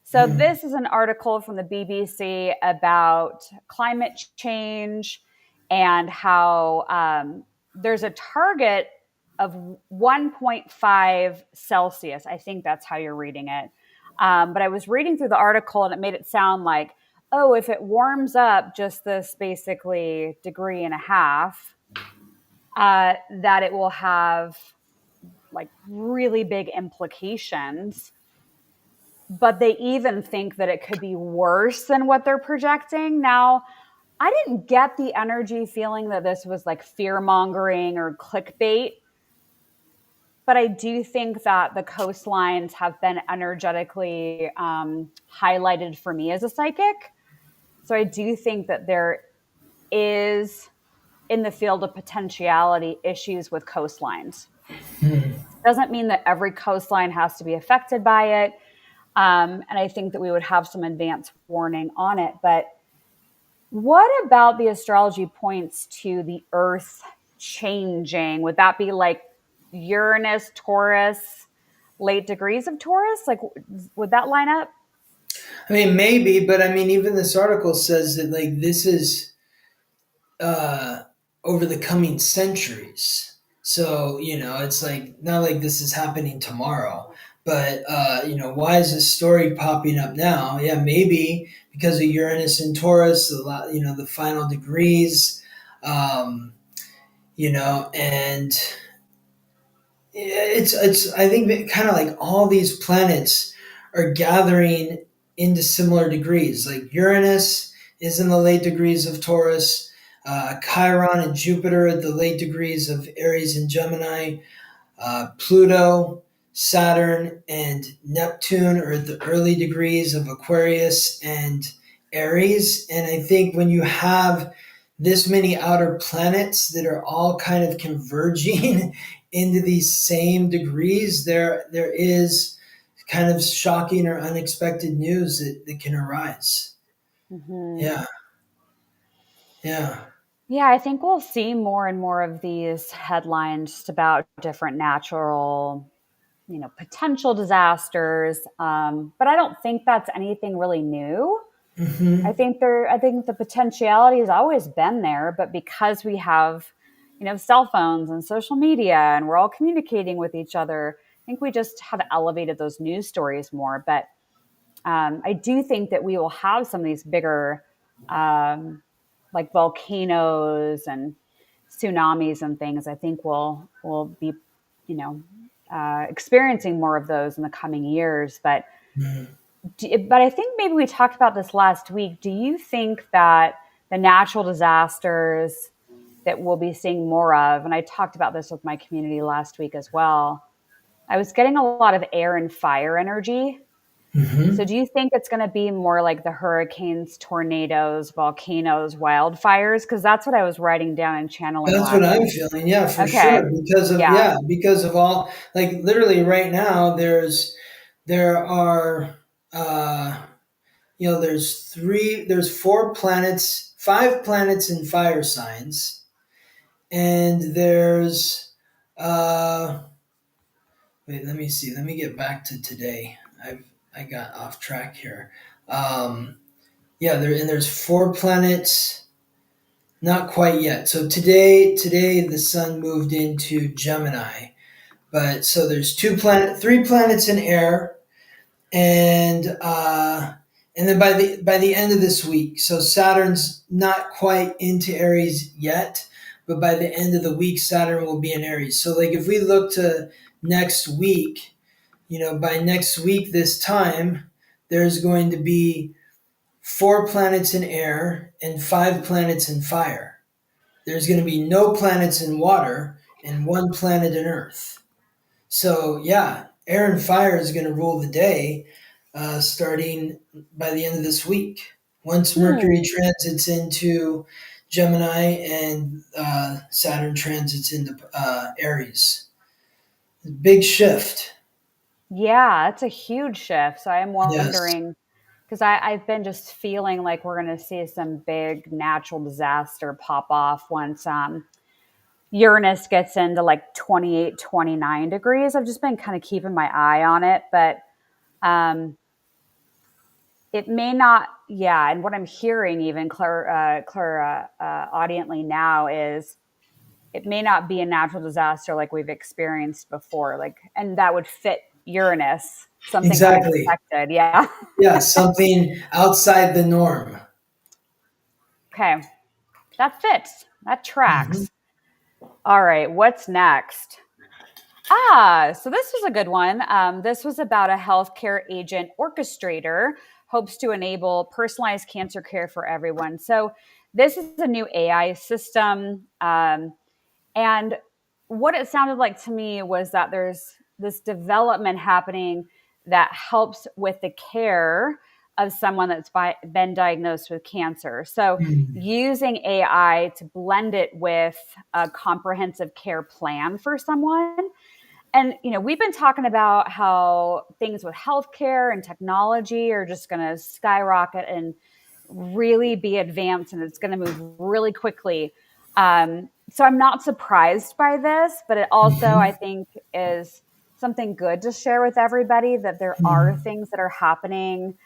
So, Hmm. this is an article from the BBC about climate change and how there's a target of 1.5 Celsius. I think that's how you're reading it. But I was reading through the article and it made it sound like, oh, if it warms up just this basically degree and a half, that it will have like really big implications, but they even think that it could be worse than what they're projecting. Now, I didn't get the energy feeling that this was like fear mongering or clickbait, but I do think that the coastlines have been energetically highlighted for me as a psychic. So I do think that there is, in the field of potentiality, issues with coastlines. Doesn't mean that every coastline has to be affected by it. And I think that we would have some advance warning on it. But what about the astrology points to the Earth changing? Would that be like Uranus, Taurus, late degrees of Taurus? Like, would that line up? I mean, maybe, but I mean, even this article says that like this is uh, over the coming centuries. So it's like not like this is happening tomorrow. But why is this story popping up now? Yeah, maybe because of Uranus and Taurus, the final degrees, um, and it's I think kind of like all these planets are gathering into similar degrees. Like Uranus is in the late degrees of Taurus, Chiron and Jupiter at the late degrees of Aries and Gemini, Pluto, Saturn, and Neptune are at the early degrees of Aquarius and Aries. And I think when you have this many outer planets that are all kind of converging into these same degrees, there is kind of shocking or unexpected news that can arise. Mm-hmm. Yeah, yeah. Yeah, I think we'll see more and more of these headlines just about different natural, potential disasters. But I don't think that's anything really new. Hmm. I think the potentiality has always been there, but because we have, cell phones and social media and we're all communicating with each other, I think we just have elevated those news stories more. But I do think that we will have some of these bigger, like volcanoes and tsunamis and things. I think we'll be, you know, experiencing more of those in the coming years. But I think maybe we talked about this last week. Do you think that the natural disasters that we'll be seeing more of, and I talked about this with my community last week as well, I was getting a lot of air and fire energy. So Hmm. do you think it's going to be more like the hurricanes, tornadoes, volcanoes, wildfires? Because that's what I was writing down and channeling That's what last I'm week. feeling. Yeah, for Okay. sure. Yeah. Because of all like literally right now there are uh there's four planets 5 planets in fire signs, and there's uh, wait, let me see. Let me get back to today. I got off track here. Um, yeah, there's 4 planets. Not quite yet. So today the sun moved into Gemini, but so there's 3 planets in air, and then by the end of this week, so Saturn's not quite into Aries yet, but by the end of the week, Saturn will be in Aries. So like if we look to next week, by next week this time, there's going to be 4 planets in air and 5 planets in fire. There's going to be no planets in water and 1 planet in earth. So yeah, air and fire is going to rule the day, starting by the end of this week. Once Mercury transits into Gemini and Saturn transits into Aries. Big shift. Yeah, it's a huge shift. So I'm Yes. wondering, because I've been just feeling like we're going to see some big natural disaster pop off once Uranus gets into like 28, 29 degrees. I've just been kind of keeping my eye on it, but um, it may not. Yeah. And what I'm hearing even audiently now is it may not be a natural disaster like we've experienced before. Like, and that would fit Uranus, something Exactly. unexpected. Yeah. Yeah, something outside the norm. Okay. That fits. That Mhm. tracks. All right. What's next? So this was a good one. This was about a healthcare agent orchestrator hopes to enable personalized cancer care for everyone. So this is a new AI system. And what it sounded like to me was that there's this development happening that helps with the care of someone that's been diagnosed with cancer. So Mm. using AI to blend it with a comprehensive care plan for someone. And we've been talking about how things with healthcare and technology are just going to skyrocket and really be advanced, and it's going to move really quickly. So I'm not surprised by this, but it also, I Mhm. think, is something good to share with everybody that there are Mhm. things that are happening.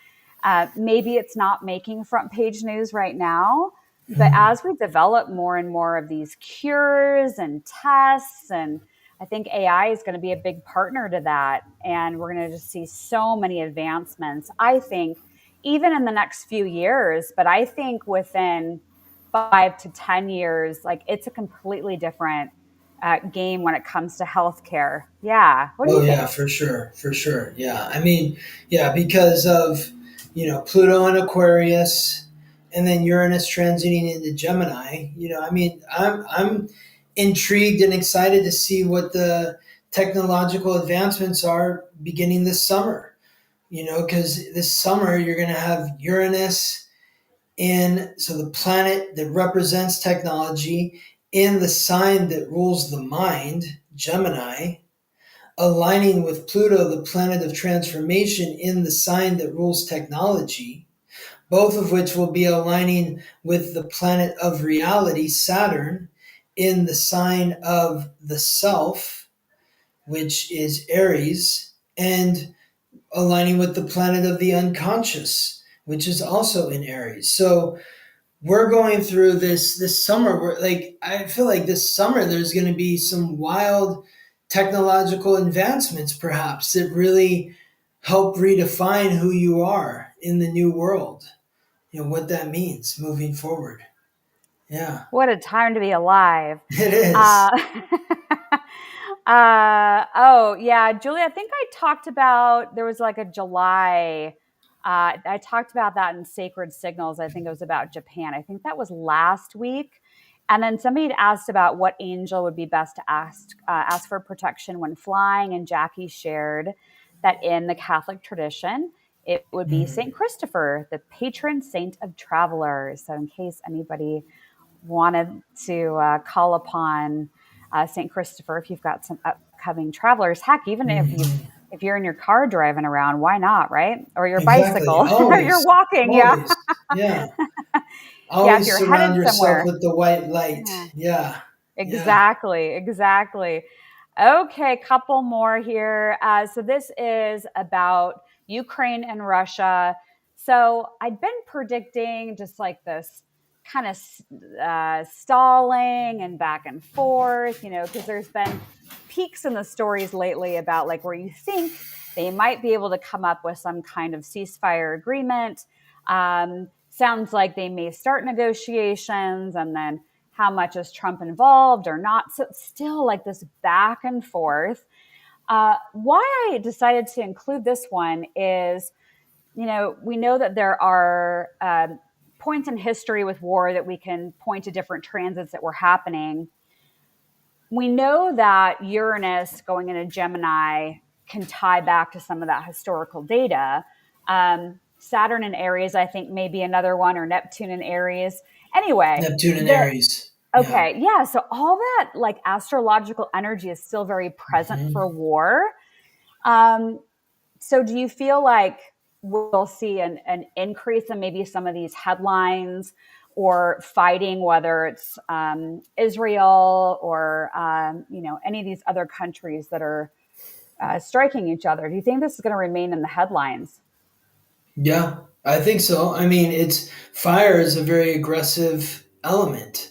Maybe it's not making front page news right now, but Mhm. as we develop more and more of these cures and tests, and I think AI is going to be a big partner to that. And we're going to just see so many advancements, I think, even in the next few years. But I think within 5 to 10 years, like it's a completely different game when it comes to healthcare. Yeah. What do Oh you yeah, think? for sure, for sure. Yeah, I mean, yeah, because of Pluto and Aquarius, and then Uranus transiting into Gemini. I mean, I'm intrigued and excited to see what the technological advancements are beginning this summer. Because this summer you're going to have Uranus in, so the planet that represents technology, in the sign that rules the mind, Gemini, aligning with Pluto, the planet of transformation, in the sign that rules technology, both of which will be aligning with the planet of reality, Saturn, in the sign of the self, which is Aries, and aligning with the planet of the unconscious, which is also in Aries. So we're going through this summer where, like, I feel like this summer there's going to be some wild technological advancements perhaps that really help redefine who you are in the new world, what that means moving forward. Yeah. What a time to be alive. It is. Uh, oh, yeah, Julie, I think I talked about there was like a July. I talked about that in Sacred Signals. I think it was about Japan. I think that was last week. And then somebody had asked about what angel would be best to ask for protection when flying. And Jackie shared that in the Catholic tradition, it would be Mm. St. Christopher, the patron saint of travelers. So, in case anybody wanted to call upon St. Christopher, if you've got some upcoming travelers, heck, even Mhm. if you're in your car driving around, why not, right? Or your Exactly. bicycle, or you're Always. walking, yeah. Always. Yeah. Yeah, if Always you're surround headed yourself somewhere. with the white light. Yeah. Yeah. Yeah. Exactly, exactly. Okay, couple more here. So this is about Ukraine and Russia. So I'd been predicting just like this kind of stalling and back and forth, because there's been peaks in the stories lately about like where you think they might be able to come up with some kind of ceasefire agreement. Sounds like they may start negotiations, and then how much is Trump involved or not? So it's still like this back and forth. Why I decided to include this one is, we know that there are points in history with war that we can point to different transits that were happening. We know that Uranus going into Gemini can tie back to some of that historical data. Saturn in Aries, I think, may be another one, or Neptune in Aries. Anyway, Neptune and the Aries. Yeah. okay, yeah. So all that like astrological energy is still very present Hmm. for war. Um, so do you feel like we'll see an increase in maybe some of these headlines or fighting, whether it's Israel or any of these other countries that are striking each other? Do you think this is going to remain in the headlines? Yeah, I think so. I mean, it's fire is a very aggressive element.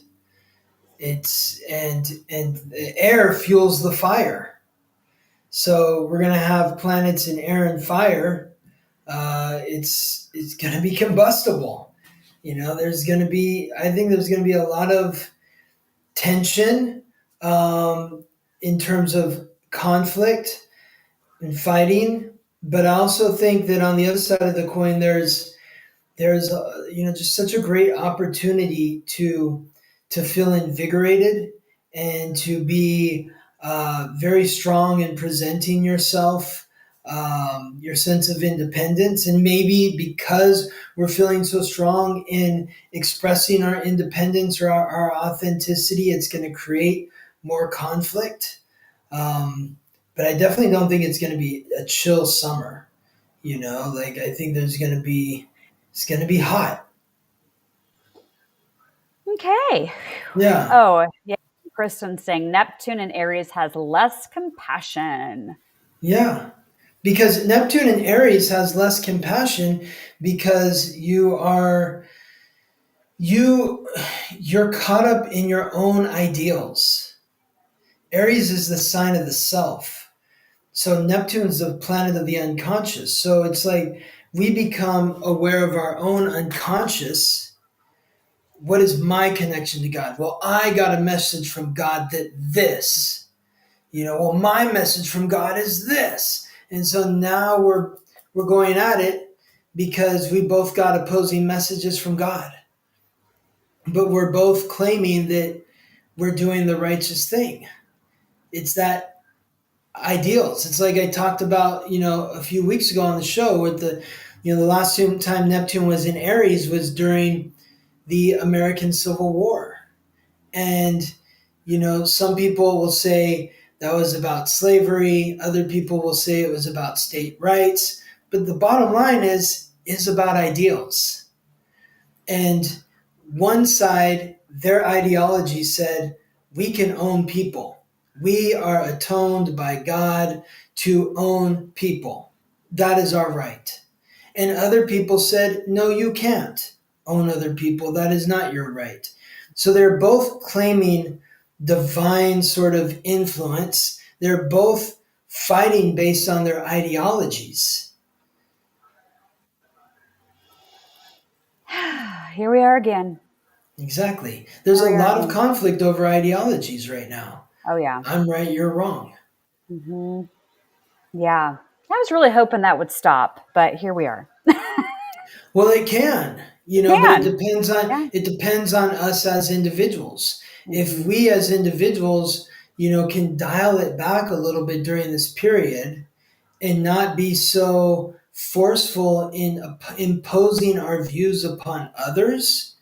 It's and the air fuels the fire. So we're gonna have planets in air and fire. It's gonna be combustible. There's gonna be. I think there's gonna be a lot of tension um, in terms of conflict and fighting. But I also think that on the other side of the coin, there's just such a great opportunity to feel invigorated and to be very strong in presenting yourself, your sense of independence, and maybe because we're feeling so strong in expressing our independence or our authenticity, it's going to create more conflict. But I definitely don't think it's going to be a chill summer. Like I think it's going to be hot. Okay. Yeah. Oh, yeah. Kristen saying Neptune in Aries has less compassion. Yeah. Because Neptune in Aries has less compassion because you you're caught up in your own ideals. Aries is the sign of the self. So Neptune's the planet of the unconscious. So it's like we become aware of our own unconscious. What is my connection to God? Well, I got a message from God that this. Well, my message from God is this. And so now we're going at it because we both got opposing messages from God. But we're both claiming that we're doing the righteous thing. It's that ideals. It's like I talked about, a few weeks ago on the show with the last time Neptune was in Aries was during the American Civil War. And, some people will say that was about slavery. Other people will say it was about state rights. But the bottom line is about ideals. And one side, their ideology said, we can own people. We are atoned by God to own people. That is our right. And other people said, no, you can't own other people. That is not your right. So they're both claiming divine sort of influence. They're both fighting based on their ideologies. Here we are again. Exactly. There's Here a we are lot of again. conflict over ideologies right now. Oh, yeah. I'm right, you're wrong. Hmm. Yeah. I was really hoping that would stop, but here we are. Well, it can, but it Can. depends on Yeah. it depends on us as individuals. If Hmm. we as individuals, can dial it back a little bit during this period and not be so forceful in imposing our views upon others,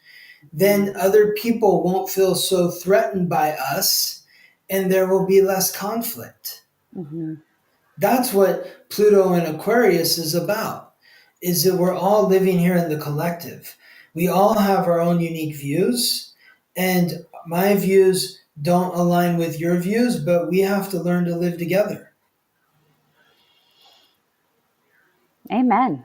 then other people won't feel so threatened by us and there will be less conflict. Hmm. That's what Pluto and Aquarius is about, is that we're all living here in the collective. We all have our own unique views, and my views don't align with your views, but we have to learn to live together. Amen.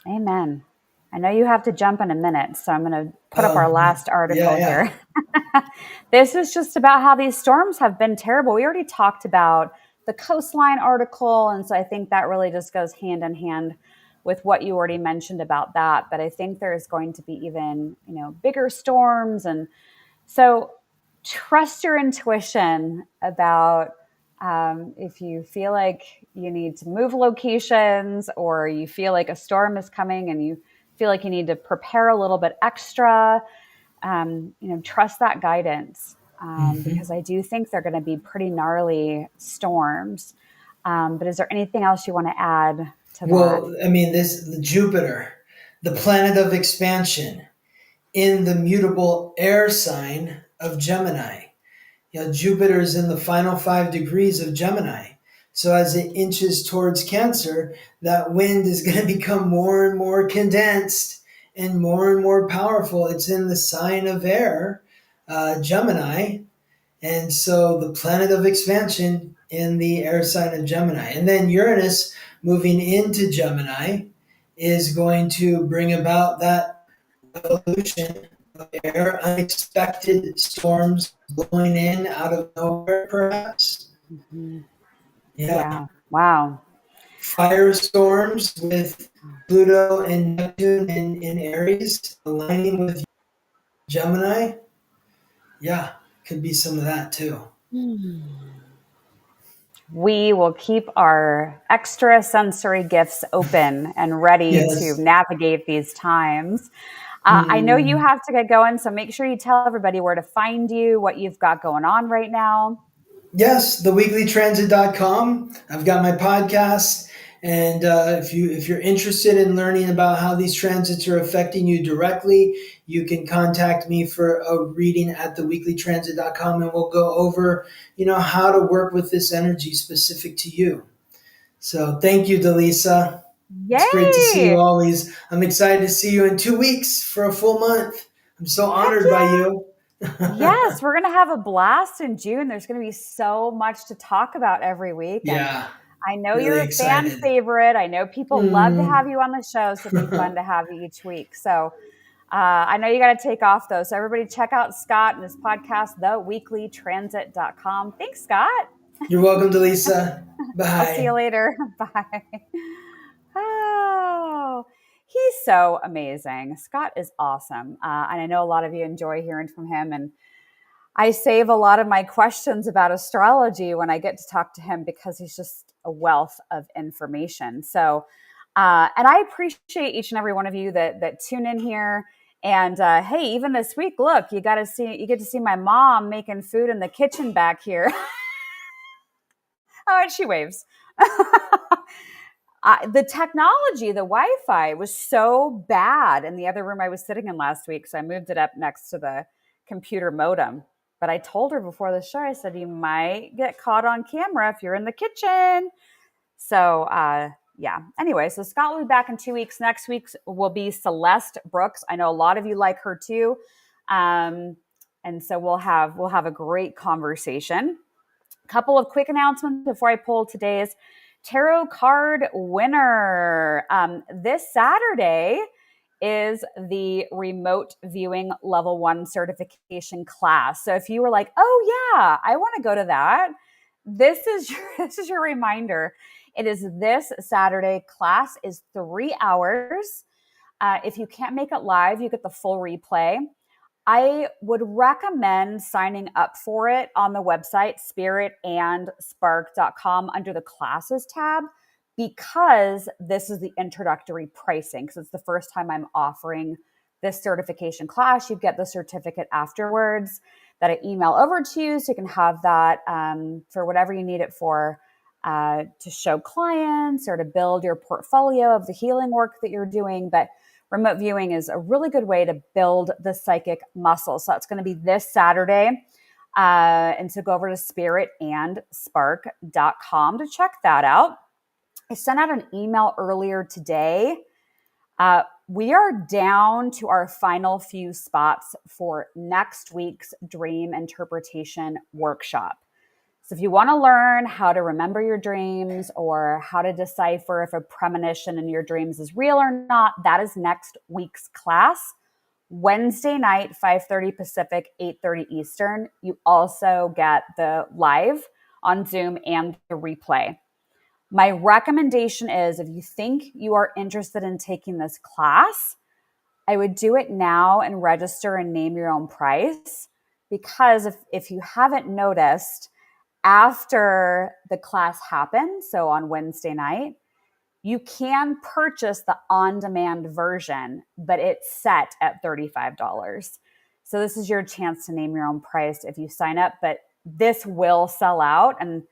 Amen. I know you have to jump in a minute, so I'm going to put up our Oh, last yeah, article yeah. here. This is just about how these storms have been terrible. We already talked about the coastline article, and so I think that really just goes hand in hand with what you already mentioned about that. But I think there's going to be even, bigger storms, and so trust your intuition about if you feel like you need to move locations, or you feel like a storm is coming and you feel like you need to prepare a little bit extra. Trust that guidance, Hmm. because I do think they're going to be pretty gnarly storms. But is there anything else you want to add to that? Well, I mean, this Jupiter, the planet of expansion, in the mutable air sign of Gemini. Jupiter is in the final 5 degrees of Gemini. So as it inches towards Cancer, that wind is going to become more and more condensed and more powerful. It's in the sign of air, Gemini. And so the planet of expansion in the air sign of Gemini. And then Uranus moving into Gemini is going to bring about that revolution of air, unexpected storms blowing in out of nowhere, perhaps. Mhm. Yeah, Yeah. Wow. firestorms with Pluto and Neptune in Aries aligning with Gemini. Yeah, could be some of that too. We will keep our extra sensory gifts open and ready to Yes. navigate these times. I know you Hmm. have to get going, so make sure you tell everybody where to find you, what you've got going on right now. Yes, theweeklytransit.com. I've got my podcast, and if you're interested in learning about how these transits are affecting you directly, you can contact me for a reading at theweeklytransit.com, and we'll go over how to work with this energy specific to you. So thank you, Dallisa. It's great to see you Yay! always. I'm excited to see you in 2 weeks for a full month. I'm so Heck honored by yeah! you. Yes, we're going to have a blast in June. There's going to be so much to talk about every week. And Yeah, I know really you're a fan excited. favorite. I know people love to have Mm. you on the show, so it'd be fun to have you each week. So I know you got to take off, though. So everybody check out Scott and his podcast, theweeklytransit.com. Thanks, Scott. You're welcome, Delisa. I'll see you Bye. later. Bye. Oh, he's so amazing. Scott is awesome. And I know a lot of you enjoy hearing from him. And I save a lot of my questions about astrology when I get to talk to him, because he's just a wealth of information. So, and I appreciate each and every one of you that tune in here. And hey, even this week, look, you get to see my mom making food in the kitchen back here. Oh, and she waves. The technology, the Wi-Fi was so bad in the other room I was sitting in last week, so I moved it up next to the computer modem. But I told her before the show, I said, you might get caught on camera if you're in the kitchen. So, yeah. Anyway, so Scott will be back in 2 weeks. Next week will be Celeste Brooks. I know a lot of you like her too. And so we'll have a great conversation. A couple of quick announcements before I pull today's tarot card winner. This Saturday is the remote viewing level 1 certification class. So if you were like, oh yeah, I want to go to that, this is your reminder. It is this Saturday. Class is 3 hours. If you can't make it live, you get the full replay. I would recommend signing up for it on the website spiritandspark.com under the classes tab, because this is the introductory pricing, because it's the first time I'm offering this certification class. You get the certificate afterwards that I email over to you, so you can have that for whatever you need it for, to show clients or to build your portfolio of the healing work that you're doing. But remote viewing is a really good way to build the psychic muscle. So that's going to be this Saturday. And so go over to spiritandspark.com to check that out. I sent out an email earlier today We are down to our final few spots for next week's Dream Interpretation Workshop. So if you want to learn how to remember your dreams or how to decipher if a premonition in your dreams is real or not, that is next week's class. Wednesday night, 5:30 Pacific, 8:30 Eastern. You also get the live on Zoom and the replay. My recommendation is if you think you are interested in taking this class, I would do it now and register and name your own price. Because if you haven't noticed, after the class happens, so on Wednesday night, you can purchase the on-demand version, but it's set at $35. So this is your chance to name your own price if you sign up, but this will sell out and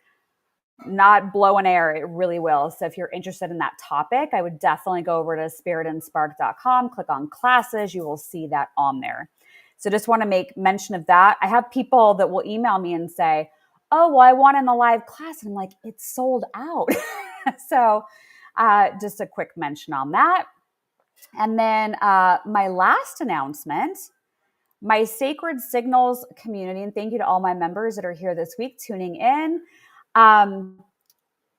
not blow an air. It really will. So if you're interested in that topic, I would definitely go over to spiritandspark.com, click on classes. You will see that on there. So just want to make mention of that. I have people that will email me and say, oh, well, I want in the live class. And I'm like, it's sold out. So just a quick mention on that. And then my last announcement, my Sacred Signals community, and thank you to all my members that are here this week tuning in.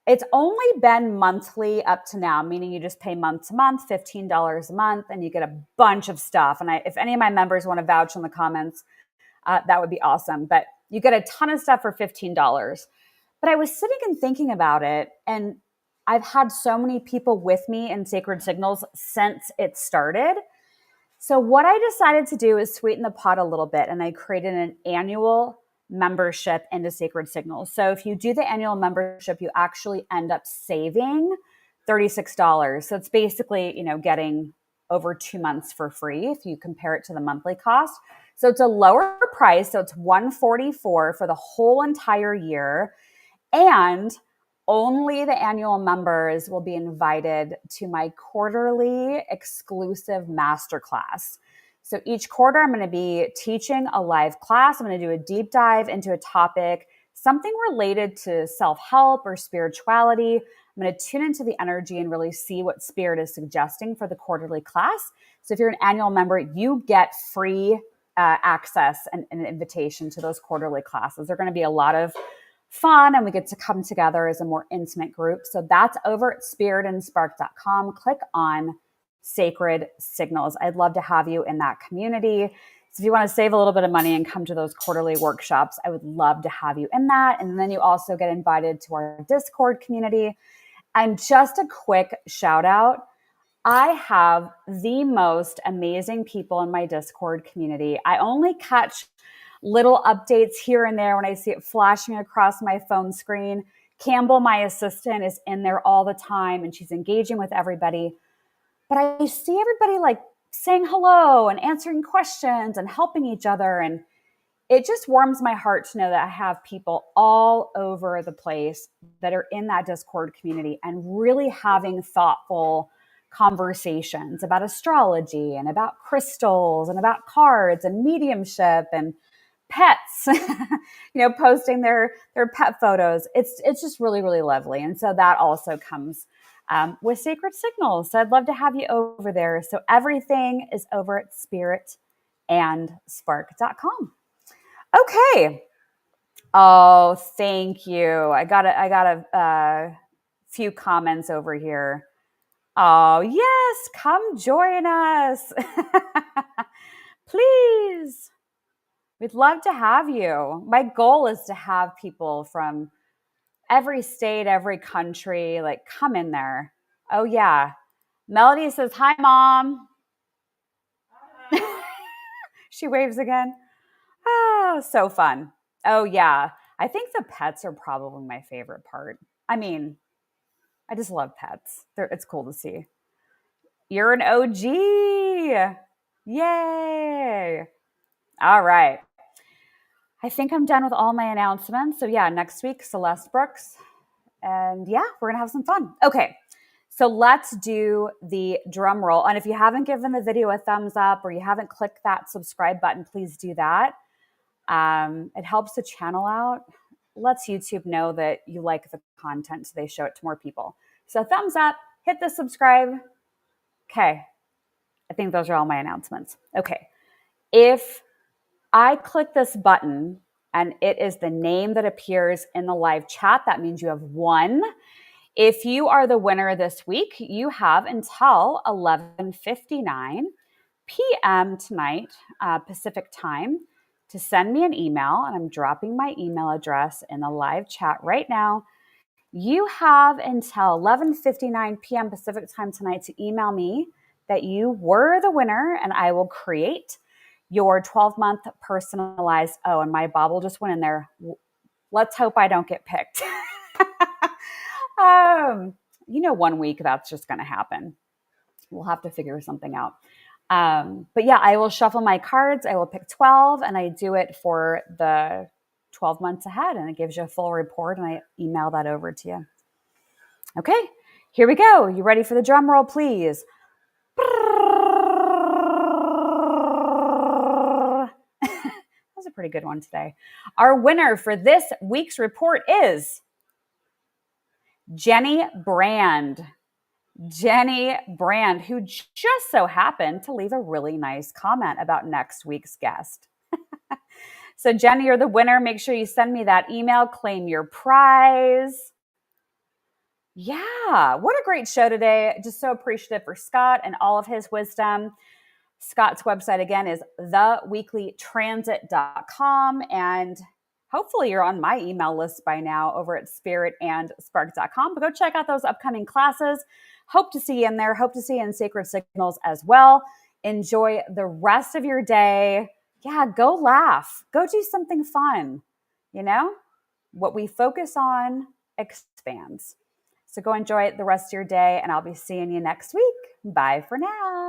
It's only been monthly up to now, meaning you just pay month to month, $15 a month, and you get a bunch of stuff. And if any of my members want to vouch in the comments, that would be awesome. But you get a ton of stuff for $15. But I was sitting and thinking about it, and I've had so many people with me in Sacred Signals since it started. So what I decided to do is sweeten the pot a little bit, and I created an annual membership into Sacred Signals. So if you do the annual membership, you actually end up saving $36. So it's basically, getting over 2 months for free if you compare it to the monthly cost. So it's a lower price. So it's $144 for the whole entire year. And only the annual members will be invited to my quarterly exclusive masterclass. So each quarter, I'm going to be teaching a live class. I'm going to do a deep dive into a topic, something related to self-help or spirituality. I'm going to tune into the energy and really see what Spirit is suggesting for the quarterly class. So if you're an annual member, you get free access and an invitation to those quarterly classes. They're going to be a lot of fun, and we get to come together as a more intimate group. So that's over at spiritandspark.com. Click on Sacred Signals. I'd love to have you in that community. So if you want to save a little bit of money and come to those quarterly workshops, I would love to have you in that. And then you also get invited to our Discord community. And just a quick shout out, I have the most amazing people in my Discord community. I only catch little updates here and there when I see it flashing across my phone screen. Campbell, my assistant, is in there all the time, and she's engaging with everybody. But I see everybody saying hello and answering questions and helping each other. And it just warms my heart to know that I have people all over the place that are in that Discord community and really having thoughtful conversations about astrology and about crystals and about cards and mediumship and pets, posting their pet photos. It's just really, really lovely. And so that also comes with Sacred Signals. So I'd love to have you over there. So everything is over at spiritandspark.com. Okay. Oh, thank you. I got a few comments over here. Oh, yes. Come join us. Please. We'd love to have you. My goal is to have people from every state, every country, come in there. Oh, yeah. Melody says, hi, Mom. She waves again. Oh, so fun. Oh, yeah. I think the pets are probably my favorite part. I mean, I just love pets. It's cool to see. You're an OG. Yay. All right. I think I'm done with all my announcements. So yeah, next week, Celeste Brooks. And yeah, we're going to have some fun. Okay. So let's do the drum roll. And if you haven't given the video a thumbs up or you haven't clicked that subscribe button, please do that. It helps the channel out. Lets YouTube know that you like the content so they show it to more people. So thumbs up, hit the subscribe. Okay. I think those are all my announcements. Okay. If I click this button and it is the name that appears in the live chat, that means you have won. If you are the winner this week, you have until 11:59 p.m. tonight, Pacific time, to send me an email. And I'm dropping my email address in the live chat right now. You have until 11:59 p.m. Pacific time tonight to email me that you were the winner, and I will create your 12-month personalized. Oh, and my bobble just went in there. Let's hope I don't get picked. 1 week that's just going to happen. We'll have to figure something out. But yeah, I will shuffle my cards. I will pick 12, and I do it for the 12 months ahead, and it gives you a full report, and I email that over to you. Okay, here we go. You ready for the drum roll, please? That was a pretty good one today. Our winner for this week's report is Jenny Brand. Jenny Brand, who just so happened to leave a really nice comment about next week's guest. So Jenny, you're the winner. Make sure you send me that email, claim your prize. Yeah, what a great show today. Just so appreciative for Scott and all of his wisdom. Scott's website, again, is theweeklytransit.com. And hopefully you're on my email list by now over at spiritandspark.com. But go check out those upcoming classes. Hope to see you in there. Hope to see you in Sacred Signals as well. Enjoy the rest of your day. Yeah, go laugh. Go do something fun. What we focus on expands. So go enjoy the rest of your day, and I'll be seeing you next week. Bye for now.